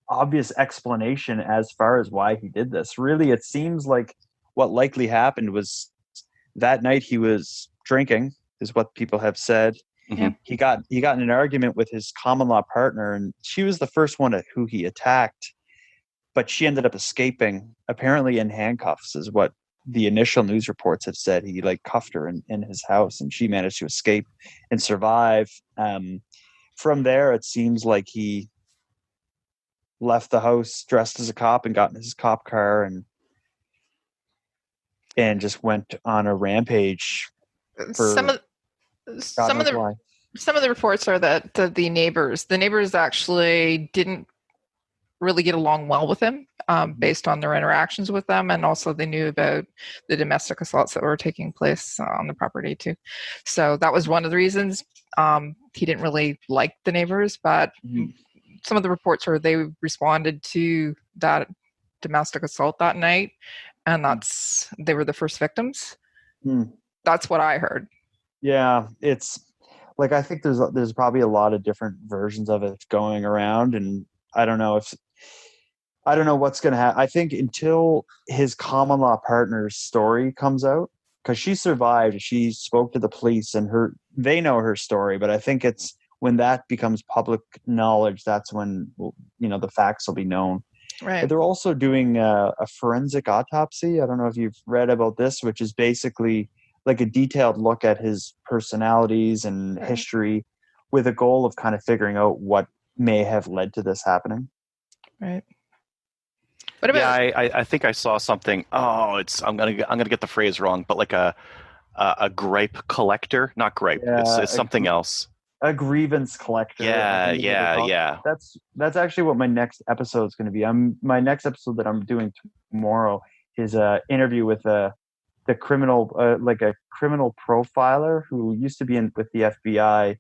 E: obvious explanation as far as why he did this. Really, it seems like what likely happened was that night he was drinking, is what people have said. He got in an argument with his common law partner, and she was the first one who he attacked, but she ended up escaping, apparently in handcuffs, is what the initial news reports have said. He like cuffed her in his house, and she managed to escape and survive. From there, it seems like he left the house dressed as a cop and got in his cop car and just went on a rampage.
D: Some of the reports are that the neighbors actually didn't really get along well with him, based on their interactions with them, and also they knew about the domestic assaults that were taking place on the property too. So that was one of the reasons. He didn't really like the neighbors, but some of the reports are they responded to that domestic assault that night, and they were the first victims. That's what I heard. Yeah,
E: it's like, I think there's probably a lot of different versions of it going around, and I don't know what's going to happen. I think until his common law partner's story comes out, because she survived, she spoke to the police, and they know her story, but I think it's when that becomes public knowledge, that's when the facts will be known. Right. But they're also doing a forensic autopsy. I don't know if you've read about this, which is basically like a detailed look at his personalities and history, with a goal of kind of figuring out what may have led to this happening.
D: Right. What about?
C: Yeah, I think I saw something. Oh, I'm gonna get the phrase wrong, but like a gripe collector, not gripe.
E: Yeah,
C: It's something else.
E: A grievance collector. I think is what they call it.
C: Yeah.
E: That's actually what my next episode is going to be. My next episode that I'm doing tomorrow is a interview with the criminal, like a criminal profiler who used to be with the FBI,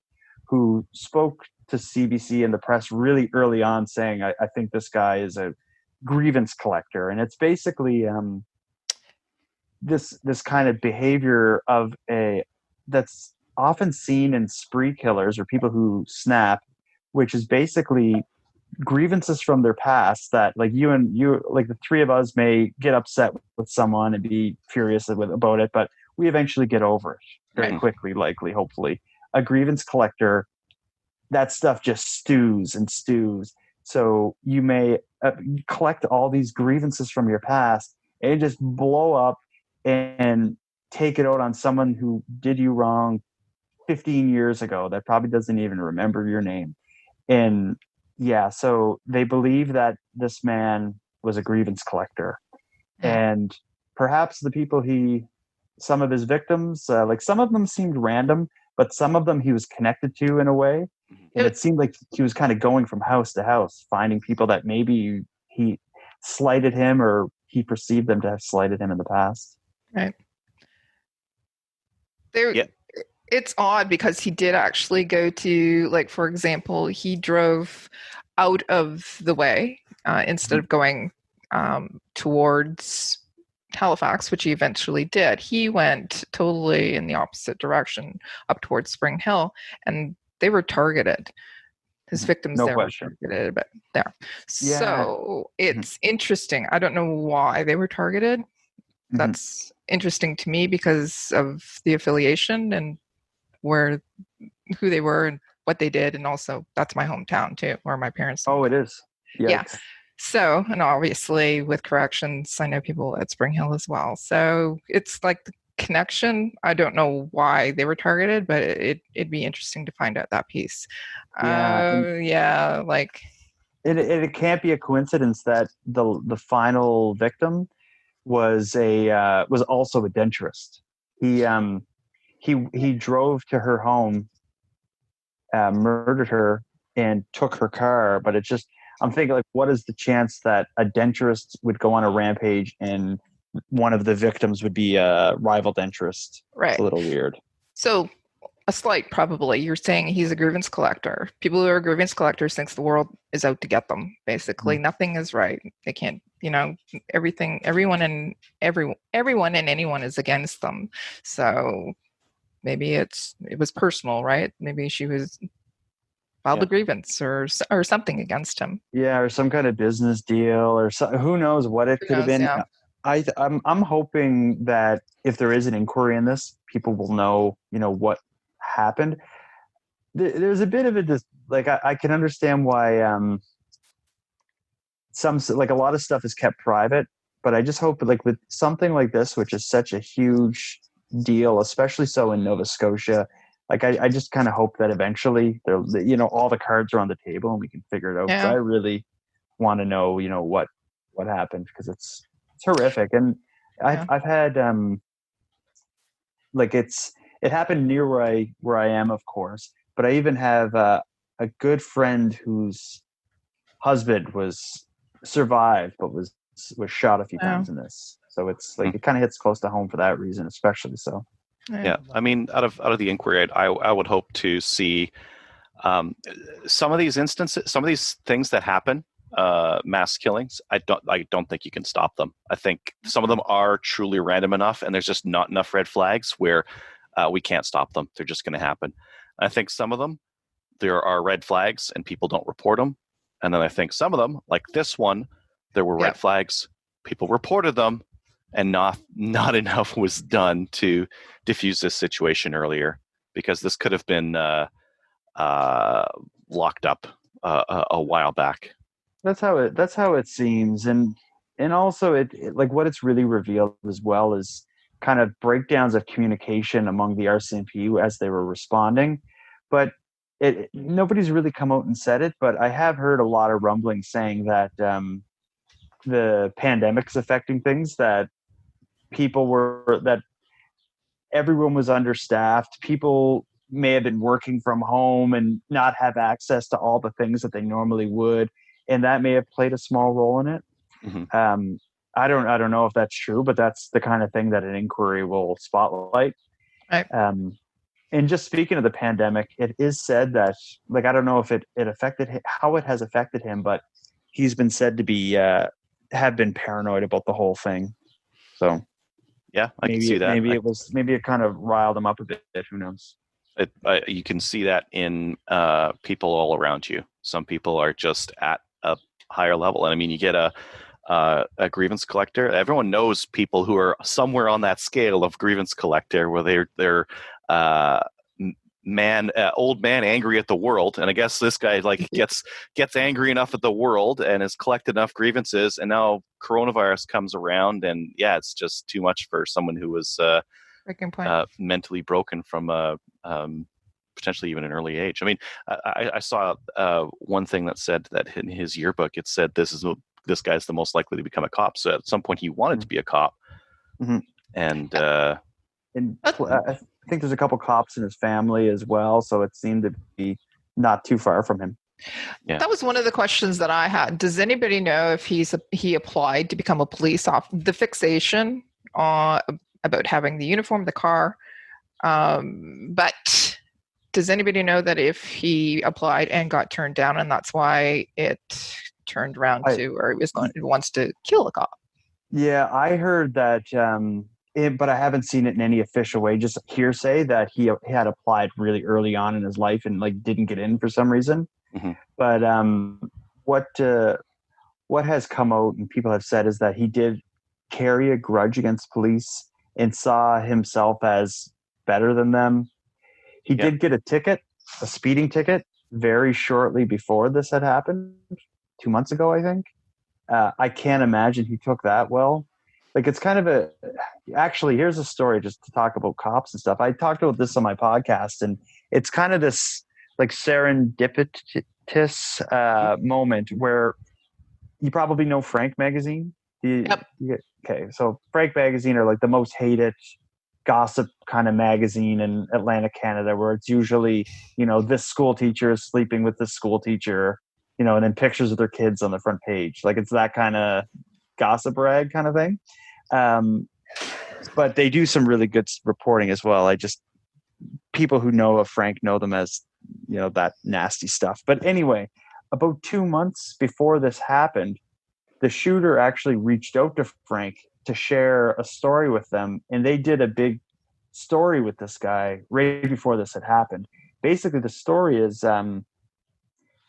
E: who spoke to CBC and the press really early on, saying, "I think this guy is a grievance collector," and it's basically this kind of behavior of that's often seen in spree killers or people who snap, which is basically grievances from their past that like you, like the three of us may get upset with someone and be furious about it, but we eventually get over it very quickly, likely, hopefully. A grievance collector, that stuff just stews and stews. So you may collect all these grievances from your past and just blow up and take it out on someone who did you wrong 15 years ago that probably doesn't even remember your name. And yeah, so they believe that this man was a grievance collector. And perhaps the people some of his victims, like some of them seemed random, but some of them he was connected to in a way. And it seemed like he was kind of going from house to house, finding people that maybe he slighted him or he perceived them to have slighted him in the past.
D: Right. It's odd because he did actually go to, like, for example, he drove out of the way instead of going towards Halifax, which he eventually did. He went totally in the opposite direction, up towards Spring Hill, and they were targeted. His victims
E: No
D: there
E: question.
D: were targeted, but there.
E: Yeah.
D: So it's interesting. I don't know why they were targeted.
E: Mm-hmm.
D: That's interesting to me because of the affiliation and who they were and what they did, and also that's my hometown too, where my parents.
E: Oh, it is. Yikes.
D: Yeah. So, and obviously with corrections, I know people at Spring Hill as well. So it's like the connection. I don't know why they were targeted, but it'd be interesting to find out that piece.
E: Yeah.
D: Like
E: it can't be a coincidence that the final victim was also a denturist. He drove to her home, murdered her, and took her car. But it's just, I'm thinking, like, what is the chance that a denturist would go on a rampage and one of the victims would be a rival denturist?
D: Right.
E: It's a little weird.
D: So a slight probably. You're saying he's a grievance collector. People who are grievance collectors thinks the world is out to get them. Basically, nothing is right. They can't, everyone and anyone is against them. So maybe it was personal, right? Maybe she was filed a grievance or something against him. Yeah,
E: or some kind of business deal or who knows what it could have been. Yeah. I'm hoping that if there is an inquiry in this, people will know, what happened. There's a bit of it, just like I can understand why a lot of stuff is kept private, but I just hope like with something like this, which is such a huge deal, especially so in Nova Scotia, like I just kind of hope that eventually all the cards are on the table and we can figure it out. Yeah. I really want to know, what happened, because it's horrific. And I've had it happened near where I am, of course, but I even have a good friend whose husband survived but was shot a few times in this. So it's like it kind of hits close to home for that reason, especially. So
C: yeah, I mean, out of the inquiry, I would hope to see some of these instances, some of these things that happen, mass killings. I don't think you can stop them. I think some of them are truly random enough, and there's just not enough red flags where we can't stop them. They're just going to happen. I think some of them, there are red flags and people don't report them. And then I think some of them, like this one, there were red flags, people reported them, and not enough was done to diffuse this situation earlier, because this could have been locked up a while back.
E: That's how it seems, and also it like what it's really revealed as well is kind of breakdowns of communication among the RCMP as they were responding. But nobody's really come out and said it, but I have heard a lot of rumblings saying that the pandemic's affecting things, that that everyone was understaffed. People may have been working from home and not have access to all the things that they normally would, and that may have played a small role in it.
C: Mhm.
E: I don't know if that's true, but that's the kind of thing that an inquiry will spotlight.
D: Right.
E: And just speaking of the pandemic, it is said that, like, I don't know if it affected how it has affected him, but he's been said to be have been paranoid about the whole thing. So
C: Yeah, I can see that.
E: Maybe it kind of riled him up a bit. Who knows?
C: You can see that in people all around you. Some people are just at a higher level, and I mean, you get a grievance collector. Everyone knows people who are somewhere on that scale of grievance collector, where they're old man angry at the world, and I guess this guy like gets angry enough at the world and has collected enough grievances, and now coronavirus comes around, and yeah, it's just too much for someone who was
D: Breaking point.
C: mentally broken from potentially even an early age. I mean, I saw one thing that said that in his yearbook, it said this guy's the most likely to become a cop. So at some point he wanted to be a cop.
E: Mhm.
C: And
E: I think there's a couple cops in his family as well, so it seemed to be not too far from him.
C: Yeah.
D: That was one of the questions that I had. Does anybody know if he applied to become a police officer? The fixation about having the uniform, the car, but does anybody know that if he applied and got turned down, and that's why it turned around or he wants to kill a cop?
E: Yeah, I heard that, but I haven't seen it in any official way. Just hearsay that he had applied really early on in his life and like didn't get in for some reason.
C: Mm-hmm.
E: But what has come out and people have said is that he did carry a grudge against police and saw himself as better than them. He did get a speeding ticket, very shortly before this had happened, 2 months ago, I think. I can't imagine he took that well. Like, it's kind of actually, here's a story just to talk about cops and stuff. I talked about this on my podcast, and it's kind of this like serendipitous moment where you probably know Frank magazine.
D: Yep.
E: Okay. So Frank magazine are like the most hated gossip kind of magazine in Atlantic, Canada, where it's usually, this school teacher is sleeping with this school teacher, and then pictures of their kids on the front page. Like, it's that kind of gossip rag kind of thing. But they do some really good reporting as well. People who know of Frank know them as, that nasty stuff. But anyway, about 2 months before this happened, the shooter actually reached out to Frank to share a story with them. And they did a big story with this guy right before this had happened. Basically, the story is, so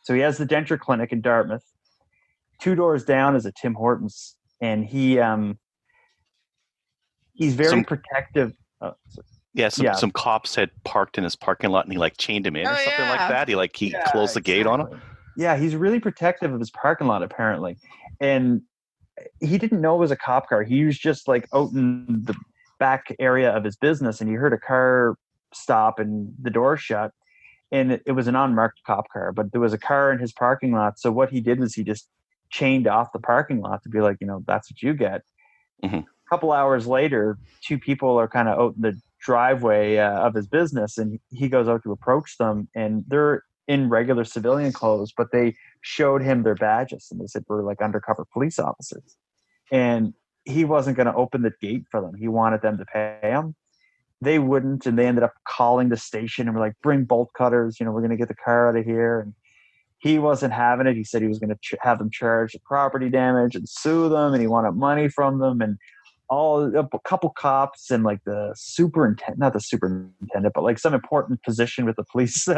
E: he has the denture clinic in Dartmouth. 2 doors down is a Tim Hortons. And he's very protective. Some cops had parked in his parking lot, and he like chained him in or something like that. He closed the gate on him. Yeah, he's really protective of his parking lot apparently, and he didn't know it was a cop car. He was just like out in the back area of his business, and he heard a car stop and the door shut, and it was an unmarked cop car, but there was a car in his parking lot. So what he did was he just chained off the parking lot to be like, that's what you get.
C: Mm-hmm.
E: A couple hours later, 2 people are kind of out in the driveway of his business, and he goes out to approach them, and they're in regular civilian clothes, but they showed him their badges, and they said we're like undercover police officers. And he wasn't going to open the gate for them. He wanted them to pay him. They wouldn't, and they ended up calling the station and were like, bring bolt cutters, we're going to get the car out of here. And he wasn't having it. He said he was going to have them charge the property damage and sue them, and he wanted money from them. And a couple cops and like not the superintendent, but like some important position with the police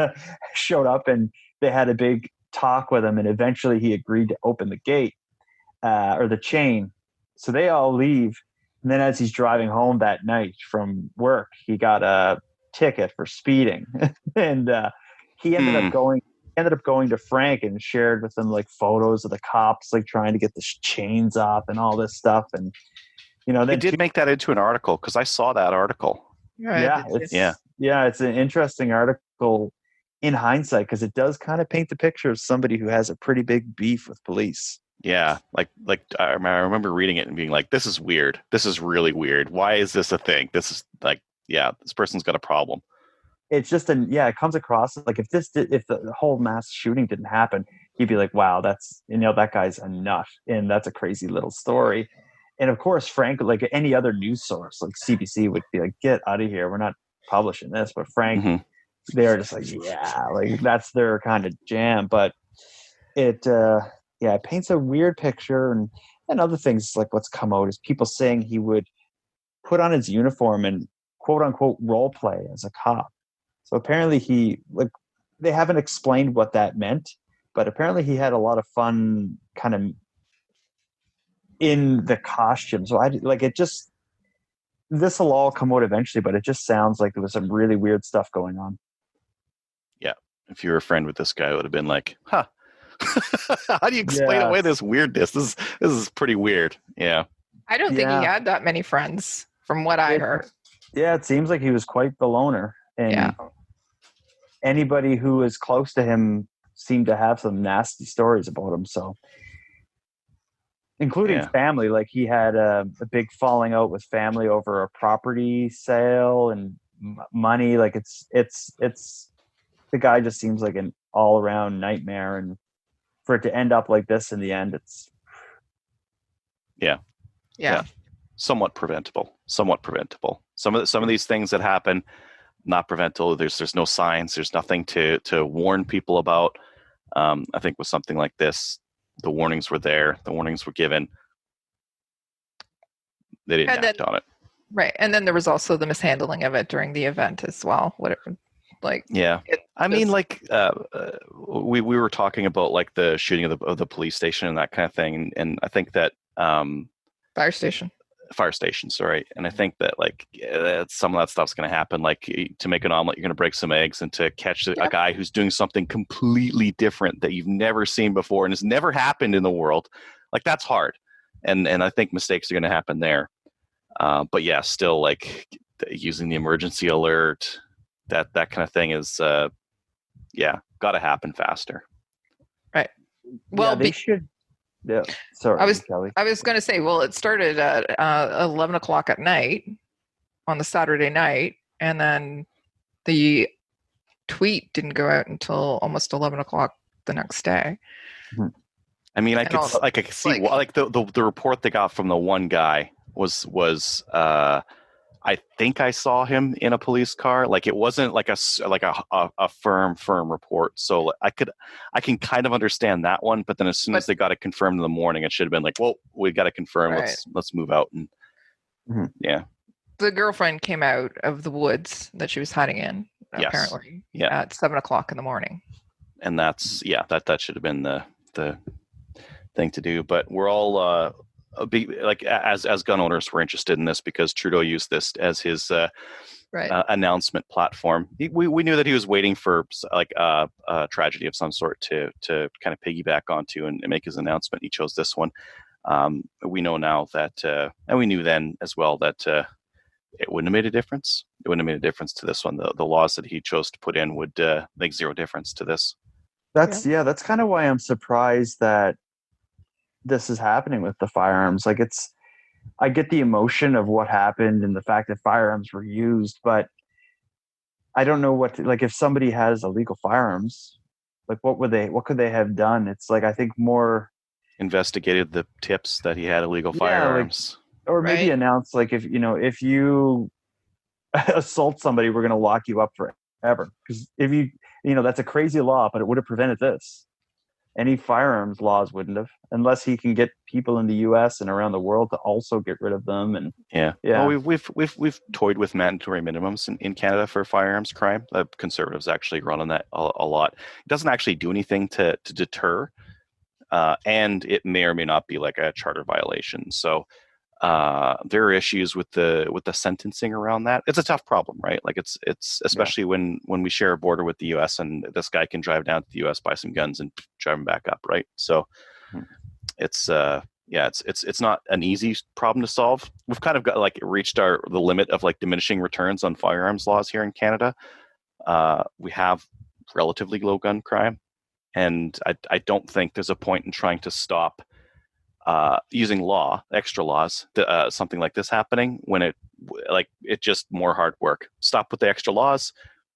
E: showed up, and they had a big talk with him. And eventually he agreed to open the gate or the chain. So they all leave. And then as he's driving home that night from work, he got a ticket for speeding. And he ended up going to Frank and shared with him like photos of the cops like trying to get the chains off and all this stuff. And
C: they did make that into an article, because I saw that article.
E: It's an interesting article. in hindsight, because it does kind of paint the picture of somebody who has a pretty big beef with police.
C: Yeah, like I remember reading it and being like, "This is weird. This is really weird. Why is this a thing? This is like, yeah, this person's got a problem."
E: It's just it comes across like if the whole mass shooting didn't happen, he'd be like, "Wow, that's that guy's a nut, and that's a crazy little story." And of course, Frank, like any other news source, like CBC, would be like, "Get out of here. We're not publishing this." But Frank,
C: Mhm.
E: they're just like, yeah, like that's their kind of jam. But it it paints a weird picture, and other things like what's come out is people saying he would put on his uniform and quote unquote role play as a cop. So apparently they haven't explained what that meant, but apparently he had a lot of fun kind of in the costume. So this will all come out eventually, but it just sounds like there was some really weird stuff going on.
C: Yeah, if you were a friend with this guy, it would have been like, "Huh, how do you explain away this weirdness? This is pretty weird." Yeah,
D: I don't think he had that many friends, from what I heard.
E: Yeah, it seems like he was quite the loner, and anybody who was close to him seemed to have some nasty stories about him. So, including family, like he had a big falling out with family over a property sale and money. Like it's the guy just seems like an all around nightmare, and for it to end up like this in the end, it's
C: somewhat preventable. Some of these things that happen, not preventable. There's no signs. There's nothing to warn people about. I think with something like this, the warnings were there. The warnings were given. They didn't act on it.
D: Right. And then there was also the mishandling of it during the event as well.
C: We were talking about like the shooting of the police station and that kind of thing. And I think that
D: fire station, sorry.
C: And I think that some of that stuff's going to happen. Like to make an omelet, you're going to break some eggs, and to catch a guy who's doing something completely different that you've never seen before and has never happened in the world, like that's hard. And I think mistakes are going to happen there. But yeah, still like using the emergency alert, that kind of thing is, got to happen faster.
D: Right. Well,
E: they should. Yeah, sorry.
D: I was going to say, well, it started at 11 o'clock at night on the Saturday night, and then the tweet didn't go out until almost 11 o'clock the next day.
C: I mean, I could see the report they got from the one guy was I think I saw him in a police car. Like it wasn't like a firm report. So I can kind of understand that one. But then as soon as they got it confirmed in the morning, it should have been like, well, we got to confirm. Right. Let's move out. And yeah,
D: the girlfriend came out of the woods that she was hiding in apparently at 7 o'clock in the morning.
C: And that's that should have been the thing to do. But we're all as gun owners, we're interested in this because Trudeau used this as his announcement platform. We knew that he was waiting for a tragedy of some sort to kind of piggyback onto and make his announcement. He chose this one. We know now that, and we knew then as well that it wouldn't have made a difference. It wouldn't have made a difference to this one. The laws that he chose to put in would make zero difference to this.
E: That's kind of why I'm surprised that this is happening with the firearms. Like I get the emotion of what happened and the fact that firearms were used, but I don't know if somebody has illegal firearms, like what could they have done? It's like, I think more
C: investigated the tips that he had illegal firearms,
E: or maybe announced if you assault somebody, we're going to lock you up forever. Because if that's a crazy law, but it would have prevented this. Any firearms laws wouldn't have, unless he can get people in the U.S. and around the world to also get rid of them. And
C: well, we've toyed with mandatory minimums in Canada for firearms crime. The Conservatives actually run on that a lot. It doesn't actually do anything to deter, and it may or may not be like a charter violation. So there are issues with the sentencing around that. It's a tough problem, right? Like it's especially when we share a border with the U.S. and this guy can drive down to the U.S., buy some guns, and drive them back up, right? So it's not an easy problem to solve. We've kind of got reached the limit of diminishing returns on firearms laws here in Canada. We have relatively low gun crime, and I don't think there's a point in trying to stop using extra laws, something like this happening when it's just more hard work. Stop with the extra laws,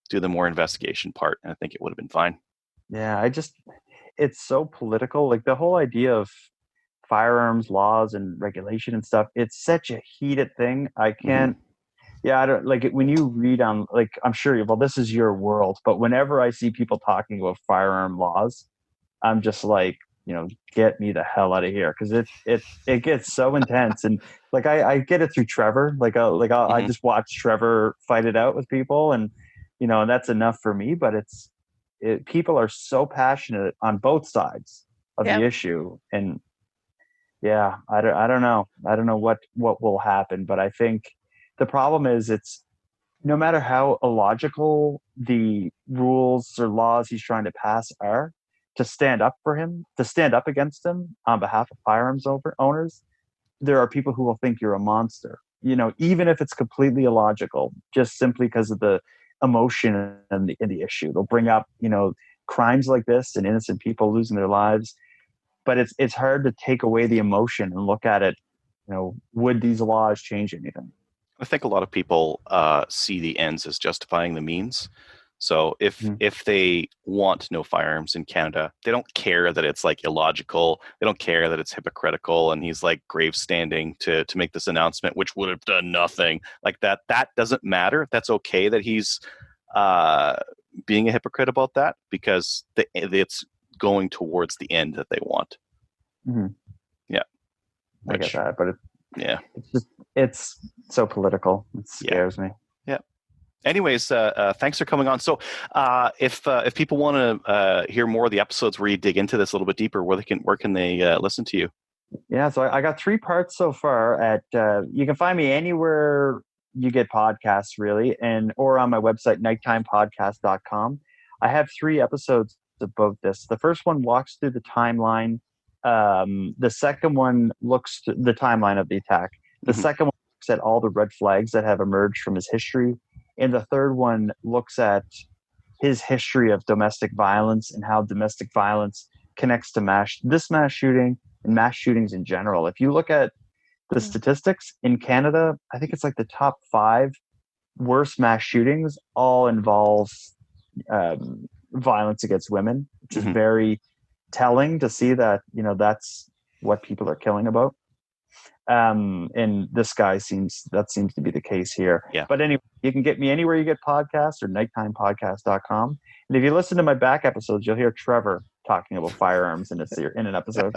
C: do the more investigation part, and I think it would have been fine.
E: Yeah, it's so political. Like the whole idea of firearms laws and regulation and stuff, it's such a heated thing. I can't, yeah, I don't like it when you read on, like, I'm sure, well, this is your world, but whenever I see people talking about firearm laws, I'm just like, get me the hell out of here. Cause it gets so intense. And like, I get it through Trevor. I just watch Trevor fight it out with people, and, and that's enough for me, but people are so passionate on both sides of the issue. And yeah, I don't know. I don't know what will happen, but I think the problem is it's no matter how illogical the rules or laws he's trying to pass are, to stand up against him on behalf of firearms owners, there are people who will think you're a monster, even if it's completely illogical, just simply because of the emotion in the issue. They'll bring up, crimes like this and innocent people losing their lives. But it's hard to take away the emotion and look at it, would these laws change anything?
C: I think a lot of people see the ends as justifying the means. So if they want no firearms in Canada, they don't care that it's like illogical. They don't care that it's hypocritical, and he's like grave standing to make this announcement, which would have done nothing. Like that doesn't matter. That's okay that he's being a hypocrite about that, because it's going towards the end that they want. Yeah,
E: I get that, but
C: it's
E: so political. It scares me.
C: Yeah. Anyways, thanks for coming on. So, if people want to hear more of the episodes where you dig into this a little bit deeper, where can they listen to you?
E: Yeah, so I got 3 parts so far. At you can find me anywhere you get podcasts, really, or on my website nighttimepodcast.com. I have 3 episodes about this. The first one walks through the timeline. The second one looks to the timeline of the attack. The second one looks at all the red flags that have emerged from his history. And the third one looks at his history of domestic violence and how domestic violence connects to this mass shooting and mass shootings in general. If you look at the statistics in Canada, I think it's like the top 5 worst mass shootings all involve violence against women, which is very telling to see that, that's what people are killing about. And this guy seems to be the case here.
C: Yeah.
E: But anyway, you can get me anywhere you get podcasts or nighttimepodcast.com. And if you listen to my back episodes, you'll hear Trevor talking about firearms in an episode.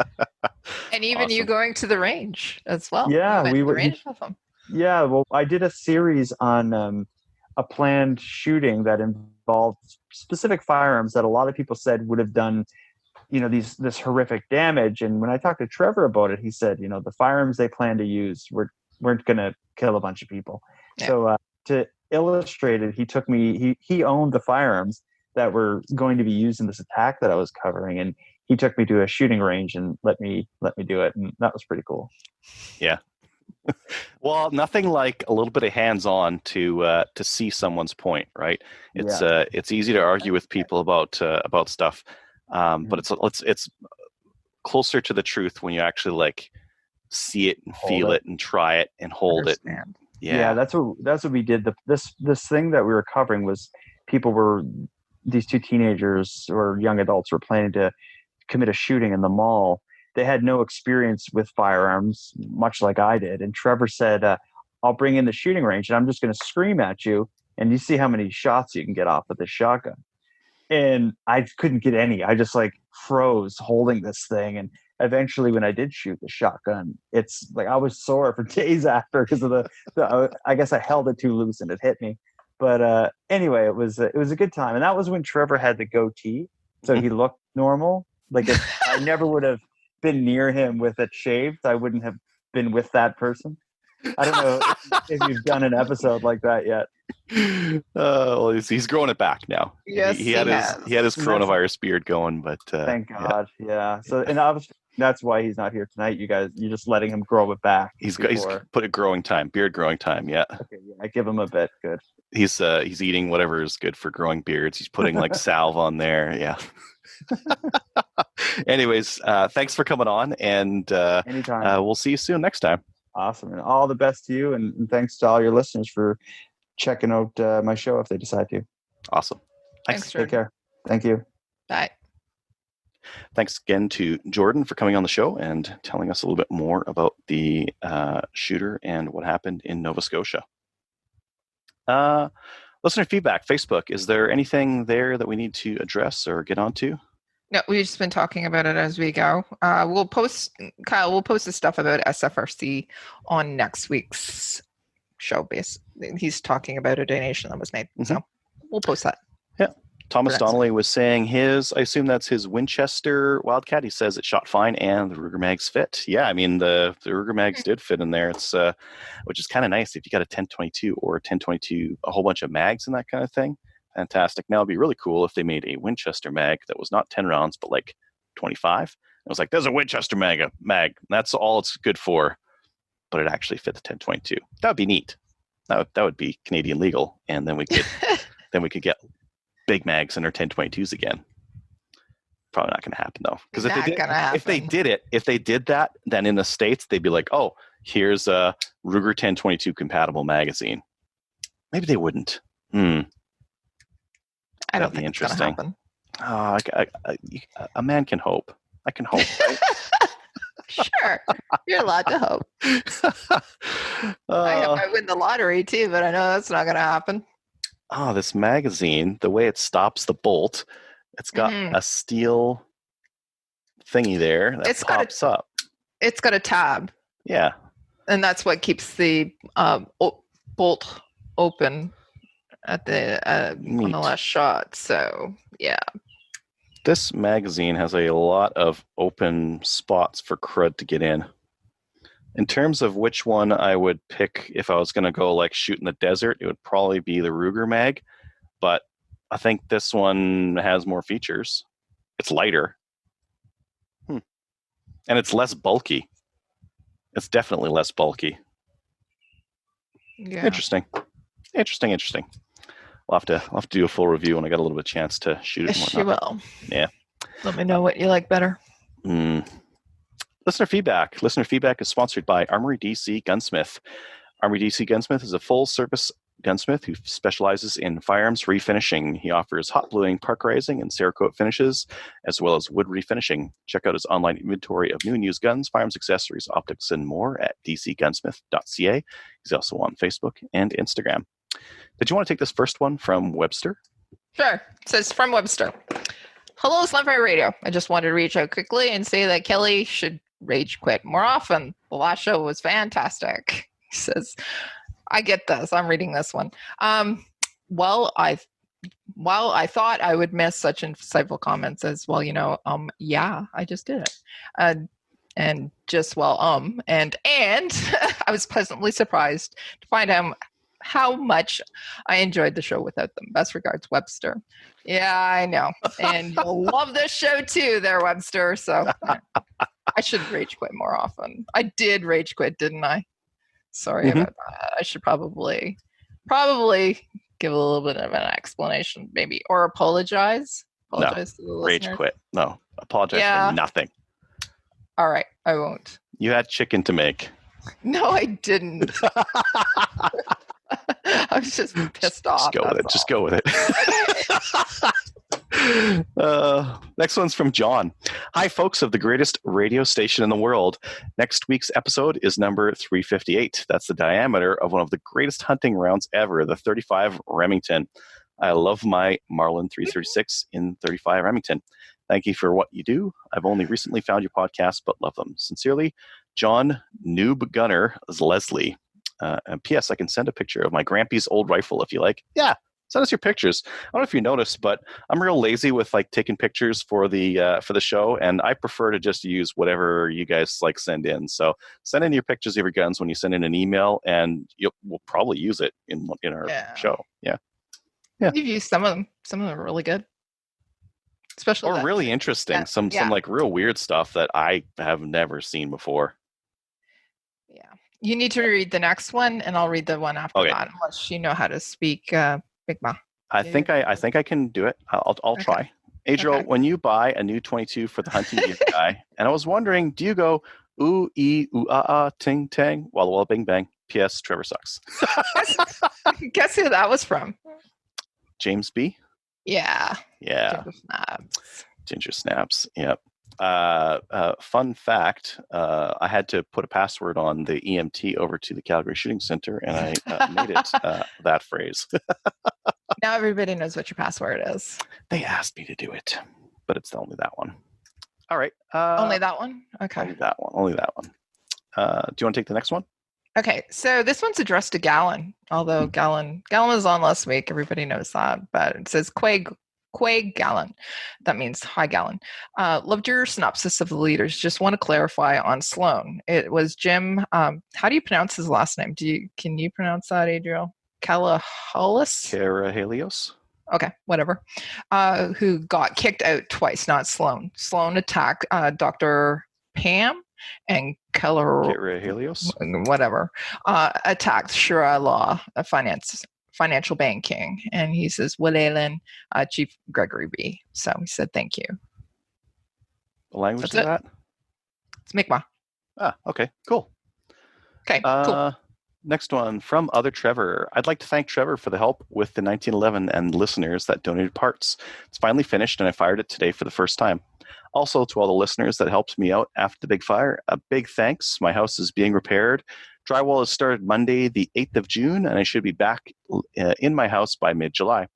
D: And even you going to the range as well.
E: Yeah,
D: we were range with them.
E: Yeah, well, I did a series on a planned shooting that involved specific firearms that a lot of people said would have done this horrific damage. And when I talked to Trevor about it, he said, the firearms they plan to use weren't going to kill a bunch of people. Yeah. So to illustrate it, he owned the firearms that were going to be used in this attack that I was covering. And he took me to a shooting range and let me do it. And that was pretty cool.
C: Yeah. Well, nothing like a little bit of hands-on to see someone's point, right? It's easy to argue with people about stuff. But it's closer to the truth when you actually like see it and feel it and try it and hold it.
E: Yeah, that's what we did. This thing that we were covering was these 2 teenagers or young adults were planning to commit a shooting in the mall. They had no experience with firearms, much like I did. And Trevor said, I'll bring in the shooting range and I'm just going to scream at you and you see how many shots you can get off with this shotgun. And I couldn't get any. I just like froze holding this thing. And eventually when I did shoot the shotgun, it's like I was sore for days after because of the I guess I held it too loose and it hit me. But anyway, it was a good time. And that was when Trevor had the goatee. So he looked normal. Like if I never would have been near him with it shaved, I wouldn't have been with that person. I don't know if you've done an episode like that yet.
C: Well, he's growing it back now.
D: Yes,
C: he had his coronavirus beard going, but
E: thank God. Yeah. So and I was That's why he's not here tonight. You guys, you're just letting him grow it back.
C: He's
E: before-
C: put a growing time, beard growing time. Yeah,
E: Okay, yeah, I give him a bit. Good.
C: he's eating whatever is good for growing beards. He's putting like salve on there. Yeah. Anyways, thanks for coming on, and
E: Anytime.
C: we'll see you soon next time.
E: Awesome. And all the best to you. And thanks to all your listeners for checking out my show if they decide to.
C: Awesome.
D: Thanks,
E: Take
D: Jordan.
E: care. Thank you.
D: Bye.
C: Thanks again to Jordan for coming on the show and telling us a little bit more about the shooter and what happened in Nova Scotia. Listener feedback, Facebook. Is there anything there that we need to address or get onto?
D: No, we've just been talking about it as we go. Kyle will post the stuff about SFRC on next week's show. He's talking about a donation that was made. So we'll post that.
C: Thomas
D: Correct.
C: Donnelly was saying I assume that's his Winchester Wildcat. He says it shot fine and the Ruger mags fit. Yeah, I mean, the Ruger mags did fit in there. It's which is kind of nice if you got a 1022 or a 1022, a whole bunch of mags and that kind of thing. Fantastic. Now it'd be really cool if they made a Winchester mag that was not 10 rounds, but like 25. It was like, there's a Winchester mag. That's all it's good for. But it actually fit the 1022. That would be neat. That would be Canadian legal. And then we could get big mags in our 1022s again. Probably not going to happen though, because if they did that, then in the States they'd be like, oh, here's a Ruger 1022 compatible magazine. Maybe they wouldn't.
D: I
C: That'd
D: don't
C: be
D: think it's going to
C: interesting.
D: happen.
C: A man can hope. I can hope. Right?
D: Sure, you're allowed to hope. I hope I win the lottery too, but I know that's not going to happen.
C: This magazine, the way it stops the bolt, it's got a steel thingy there that pops up.
D: It's got a tab,
C: Yeah.
D: and that's what keeps the bolt open at the on
C: Neat.
D: the last shot. So yeah,
C: This magazine has a lot of open spots for crud to get in. In terms of which one I would pick if I was going to go like shoot in the desert, it would probably be the Ruger mag. But I think this one has more features. It's lighter. And it's less bulky. It's definitely less bulky.
D: yeah.
C: Interesting. We'll have to do a full review when I got a little bit of chance to shoot it.
D: Yes,
C: and
D: you
C: whatnot.
D: will.
C: Yeah.
D: Let me know what you like better.
C: Listener feedback. Listener feedback is sponsored by Armory DC Gunsmith. Armory DC Gunsmith is a full-service gunsmith who specializes in firearms refinishing. He offers hot bluing, parkerizing, and Cerakote finishes, as well as wood refinishing. Check out his online inventory of new and used guns, firearms, accessories, optics, and more at dcgunsmith.ca. He's also on Facebook and Instagram. Did you want to take this first one from Webster?
D: Sure. It says from Webster. Hello, Slamfire Radio. I just wanted to reach out quickly and say that Kelly should rage quit more often. The last show was fantastic. He says, I get this. I'm reading this one. While I thought I would miss such insightful comments as, well, yeah, I just did it. And just, and I was pleasantly surprised to find out how much I enjoyed the show without them. Best regards, Webster. Yeah, I know. And you'll love this show too there, Webster. So I should rage quit more often. I did rage quit, didn't I? Sorry about that. I should probably give a little bit of an explanation, maybe, or apologize. Apologize to the
C: Rage
D: listeners.
C: quit. No, apologize
D: Yeah.
C: for nothing.
D: All right, I won't.
C: You had chicken to make.
D: No, I didn't. I was just pissed off.
C: Just go with it. Next one's from John. Hi, folks of the greatest radio station in the world. Next week's episode is number 358. That's the diameter of one of the greatest hunting rounds ever, the 35 Remington. I love my Marlin 336 in 35 Remington. Thank you for what you do. I've only recently found your podcast, but love them. Sincerely, John Noob Gunner Leslie. And P.S. I can send a picture of my Grampy's old rifle if you like. Yeah, send us your pictures. I don't know if you noticed, but I'm real lazy with like taking pictures for the show, and I prefer to just use whatever you guys like send in. So send in your pictures of your guns when you send in an email, and we'll probably use it in our show. Yeah.
D: You've used some of them. Some of them are really good. Especially
C: Or
D: that-
C: really interesting.
D: Yeah,
C: Some
D: yeah.
C: like real weird stuff that I have never seen before.
D: Yeah. You need to read the next one, and I'll read the one after
C: Okay.
D: that, unless you know how to speak Mi'kmaq.
C: I
D: Yeah.
C: think I can do it. I'll
D: Okay.
C: try. Adriel,
D: Okay.
C: when you buy a new 22 for the hunting gear guy, and I was wondering, do you go ooh ee ooh ting tang walla walla bing bang? P.S. Trevor sucks.
D: Guess who that was from?
C: James B.
D: Yeah.
C: Yeah,
D: Ginger Snaps.
C: Ginger Snaps. Yep. Fun fact: I had to put a password on the EMT over to the Calgary Shooting Center, and I made it that phrase.
D: Now everybody knows what your password is.
C: They asked me to do it, but it's only that one. All right.
D: Only that one?
C: Only
D: Okay.
C: that one. Only that one. Do you want to take the next one?
D: Okay. So this one's addressed to Gallon, although Gallon was on last week. Everybody knows that. But it says Quaig Gallon. That means hi Gallon. Loved your synopsis of the leaders. Just want to clarify on Sloan. It was Jim. How do you pronounce his last name? Can you pronounce that, Adriel? Calaholis?
C: Kara Helios.
D: Okay, whatever. Who got kicked out twice, not Sloan. Sloan attacked Dr. Pam and Keller,
C: Kara Helios.
D: whatever, attacked Shura Law, a financial banking. And he says, Willalin, Chief Gregory B. So he said, thank you.
C: The language
D: That's
C: of that?
D: It's Mi'kmaq.
C: Okay, cool.
D: Okay, cool.
C: Next one from Other Trevor. I'd like to thank Trevor for the help with the 1911 and listeners that donated parts. It's finally finished and I fired it today for the first time. Also, to all the listeners that helped me out after the big fire, a big thanks. My house is being repaired. Drywall has started Monday, the 8th of June, and I should be back in my house by mid-July.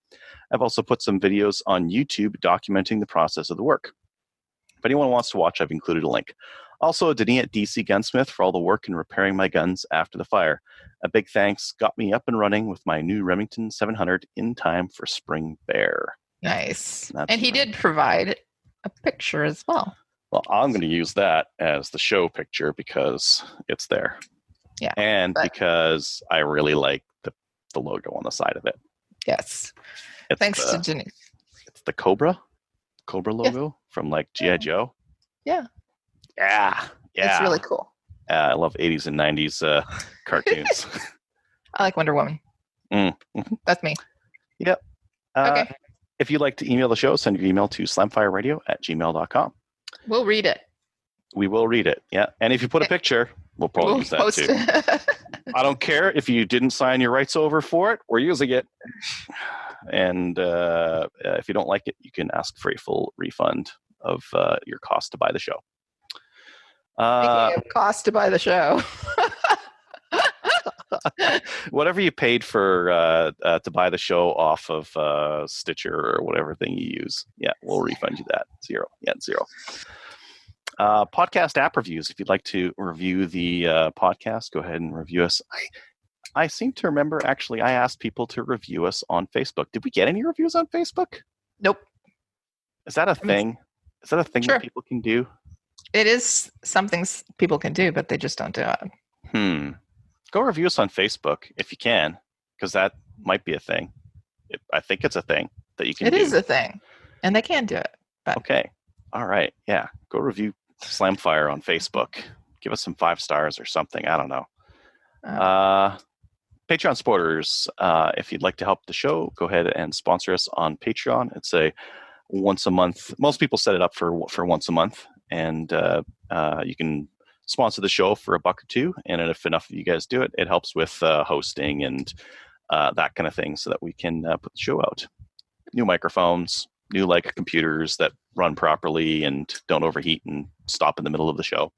C: I've also put some videos on YouTube documenting the process of the work. If anyone wants to watch, I've included a link. Also, Denny at DC Gunsmith for all the work in repairing my guns after the fire. A big thanks got me up and running with my new Remington 700 in time for Spring Bear.
D: Nice.
C: That's
D: And he
C: right.
D: did provide a picture as well.
C: Well, I'm going to use that as the show picture because it's there.
D: Yeah,
C: And
D: but-
C: because I really like the logo on the side of it.
D: Yes.
C: It's
D: Thanks
C: the,
D: to Denise.
C: It's the Cobra logo from like G.I. Joe.
D: Yeah.
C: Yeah. Yeah.
D: It's really cool.
C: I love 80s and 90s cartoons.
D: I like Wonder Woman.
C: Mm, mhm.
D: That's me.
C: Uh,
D: Okay.
C: If you'd like to email the show, send your email to slamfireradio@gmail.com.
D: We'll read it.
C: We will read it. Yeah. And if you put a picture, we'll probably
D: We'll
C: use that
D: post
C: too.
D: it.
C: I don't care if you didn't sign your rights over for it. We're using it. And if you don't like it, you can ask for a full refund of your cost to buy the show.
D: Speaking of cost to buy the show.
C: Whatever you paid for to buy the show off of Stitcher or whatever thing you use, yeah, we'll refund you that. Zero. Podcast app reviews. If you'd like to review the podcast, go ahead and review us. I seem to remember actually I asked people to review us on Facebook. Did we get any reviews on Facebook?
D: Nope.
C: Is that a thing? Is that a thing
D: Sure.
C: that people can do?
D: It is something people can do, but they just don't do it.
C: Go review us on Facebook if you can, because that might be a thing. I think it's a thing that you can
D: It
C: do.
D: is a thing, and they can do it. But
C: Okay. All right. Yeah. Go review Slamfire on Facebook. Give us some 5 stars or something. I don't know. Patreon supporters, if you'd like to help the show, go ahead and sponsor us on Patreon. It's a once a month. Most people set it up for once a month, and you can sponsor the show for $1 or $2. And if enough of you guys do it, it helps with hosting and that kind of thing, so that we can put the show out. New microphones, new like computers that run properly and don't overheat and stop in the middle of the show.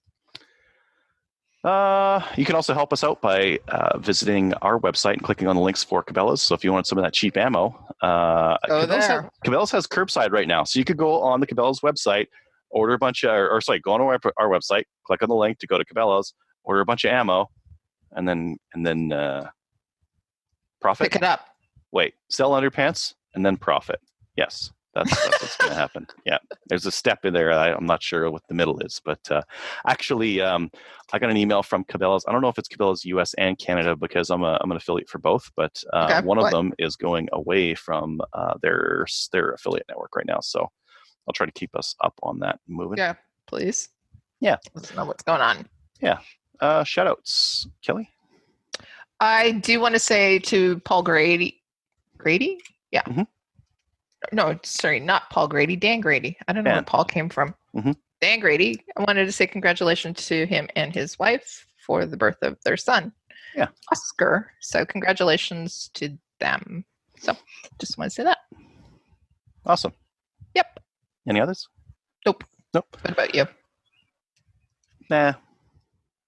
C: You can also help us out by visiting our website and clicking on the links for Cabela's. So if you want some of that cheap ammo,
D: Go there.
C: Cabela's has curbside right now. So you could go on the Cabela's website, order a bunch of, go on our website, click on the link to go to Cabela's, order a bunch of ammo, and then profit.
D: pick it up.
C: Wait, sell underpants and then profit. Yes, that's what's going to happen. Yeah, there's a step in there. I'm not sure what the middle is, but actually, I got an email from Cabela's. I don't know if it's Cabela's US and Canada because I'm an affiliate for both, but
D: Okay,
C: one of
D: what?
C: them is going away from their affiliate network right now. So I'll try to keep us up on that moving.
D: Yeah, please.
C: Yeah.
D: Let's know what's going on.
C: Shout outs, Kelly.
D: I do want to say to Paul Grady. Grady? Yeah.
C: Mhm.
D: No, sorry, not Paul Grady. Dan Grady. I don't know where
C: Dan.
D: Paul came from.
C: Mhm.
D: Dan Grady. I wanted to say congratulations to him and his wife for the birth of their son.
C: Yeah.
D: Oscar. So congratulations to them. So just want to say that.
C: Awesome.
D: Yep.
C: Any others?
D: Nope.
C: Nope.
D: What about you?
C: Nah.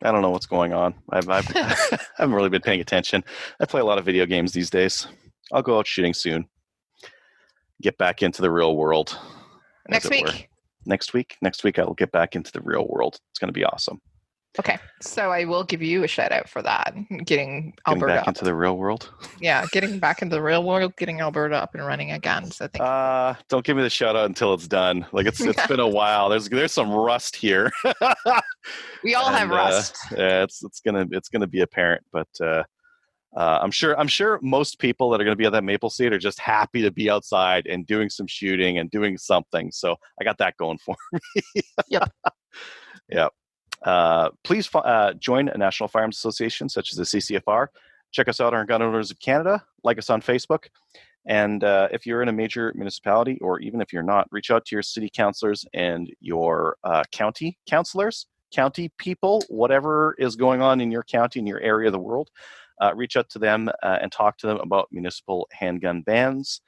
C: I don't know what's going on. I've I haven't really been paying attention. I play a lot of video games these days. I'll go out shooting soon. Get back into the real world.
D: Next
C: as it were.
D: week.
C: Next week I will get back into the real world. It's going to be awesome.
D: Okay. So I will give you a shout out for that. Getting
C: Getting
D: Alberta
C: back
D: up.
C: into the real world.
D: Yeah, getting back into the real world, getting Alberta up and running again. So I think
C: Don't give me the shout out until it's done. Like it's been a while. There's some rust here.
D: we all have
C: And,
D: rust.
C: Yeah, it's gonna be apparent, but I'm sure most people that are gonna be at that Maple Seed are just happy to be outside and doing some shooting and doing something. So I got that going for me.
D: Yep.
C: Yep. Please join a national firearms association such as the CCFR. Check us out on Gun Owners of Canada. Like us on Facebook. And if you're in a major municipality, or even if you're not, reach out to your city councilors and your county councilors, county people, whatever is going on in your county, in your area of the world. Reach out to them and talk to them about municipal handgun bans.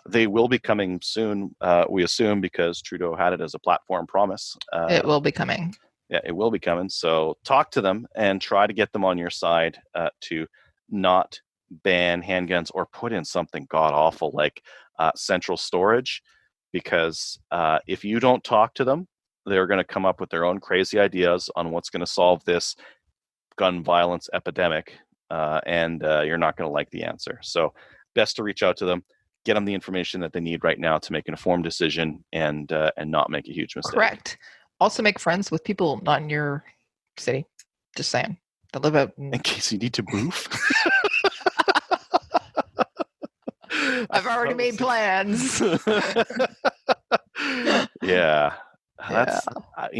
C: They will be coming soon, we assume, because Trudeau had it as a platform promise.
D: It will be coming.
C: Yeah, it will be coming. So talk to them and try to get them on your side to not ban handguns or put in something god awful like central storage, because if you don't talk to them, they're going to come up with their own crazy ideas on what's going to solve this gun violence epidemic, and you're not going to like the answer. So best to reach out to them, get them the information that they need right now to make an informed decision and not make a huge mistake.
D: Correct. Also make friends with people not in your city. Just saying. That live out
C: In case you need to move.
D: I've already made plans.
C: Yeah. That's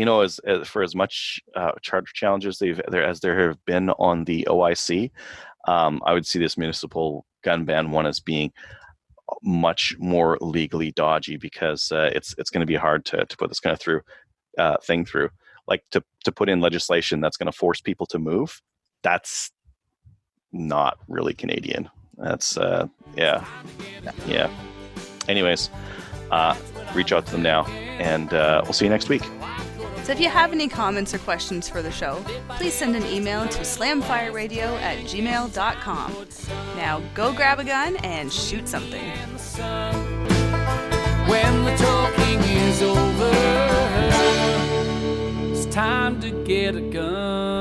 C: as for as much charter challenges there have been on the OIC, I would see this municipal gun ban one as being much more legally dodgy, because it's going to be hard to put this kind of thing through, like to put in legislation that's going to force people to move. That's not really Canadian. That's yeah. Anyways, reach out to them now, and we'll see you next week.
A: So if you have any comments or questions for the show, please send an email to slamfireradio@gmail.com. Now go grab a gun and shoot something.
B: When the talking is over, it's time to get a gun.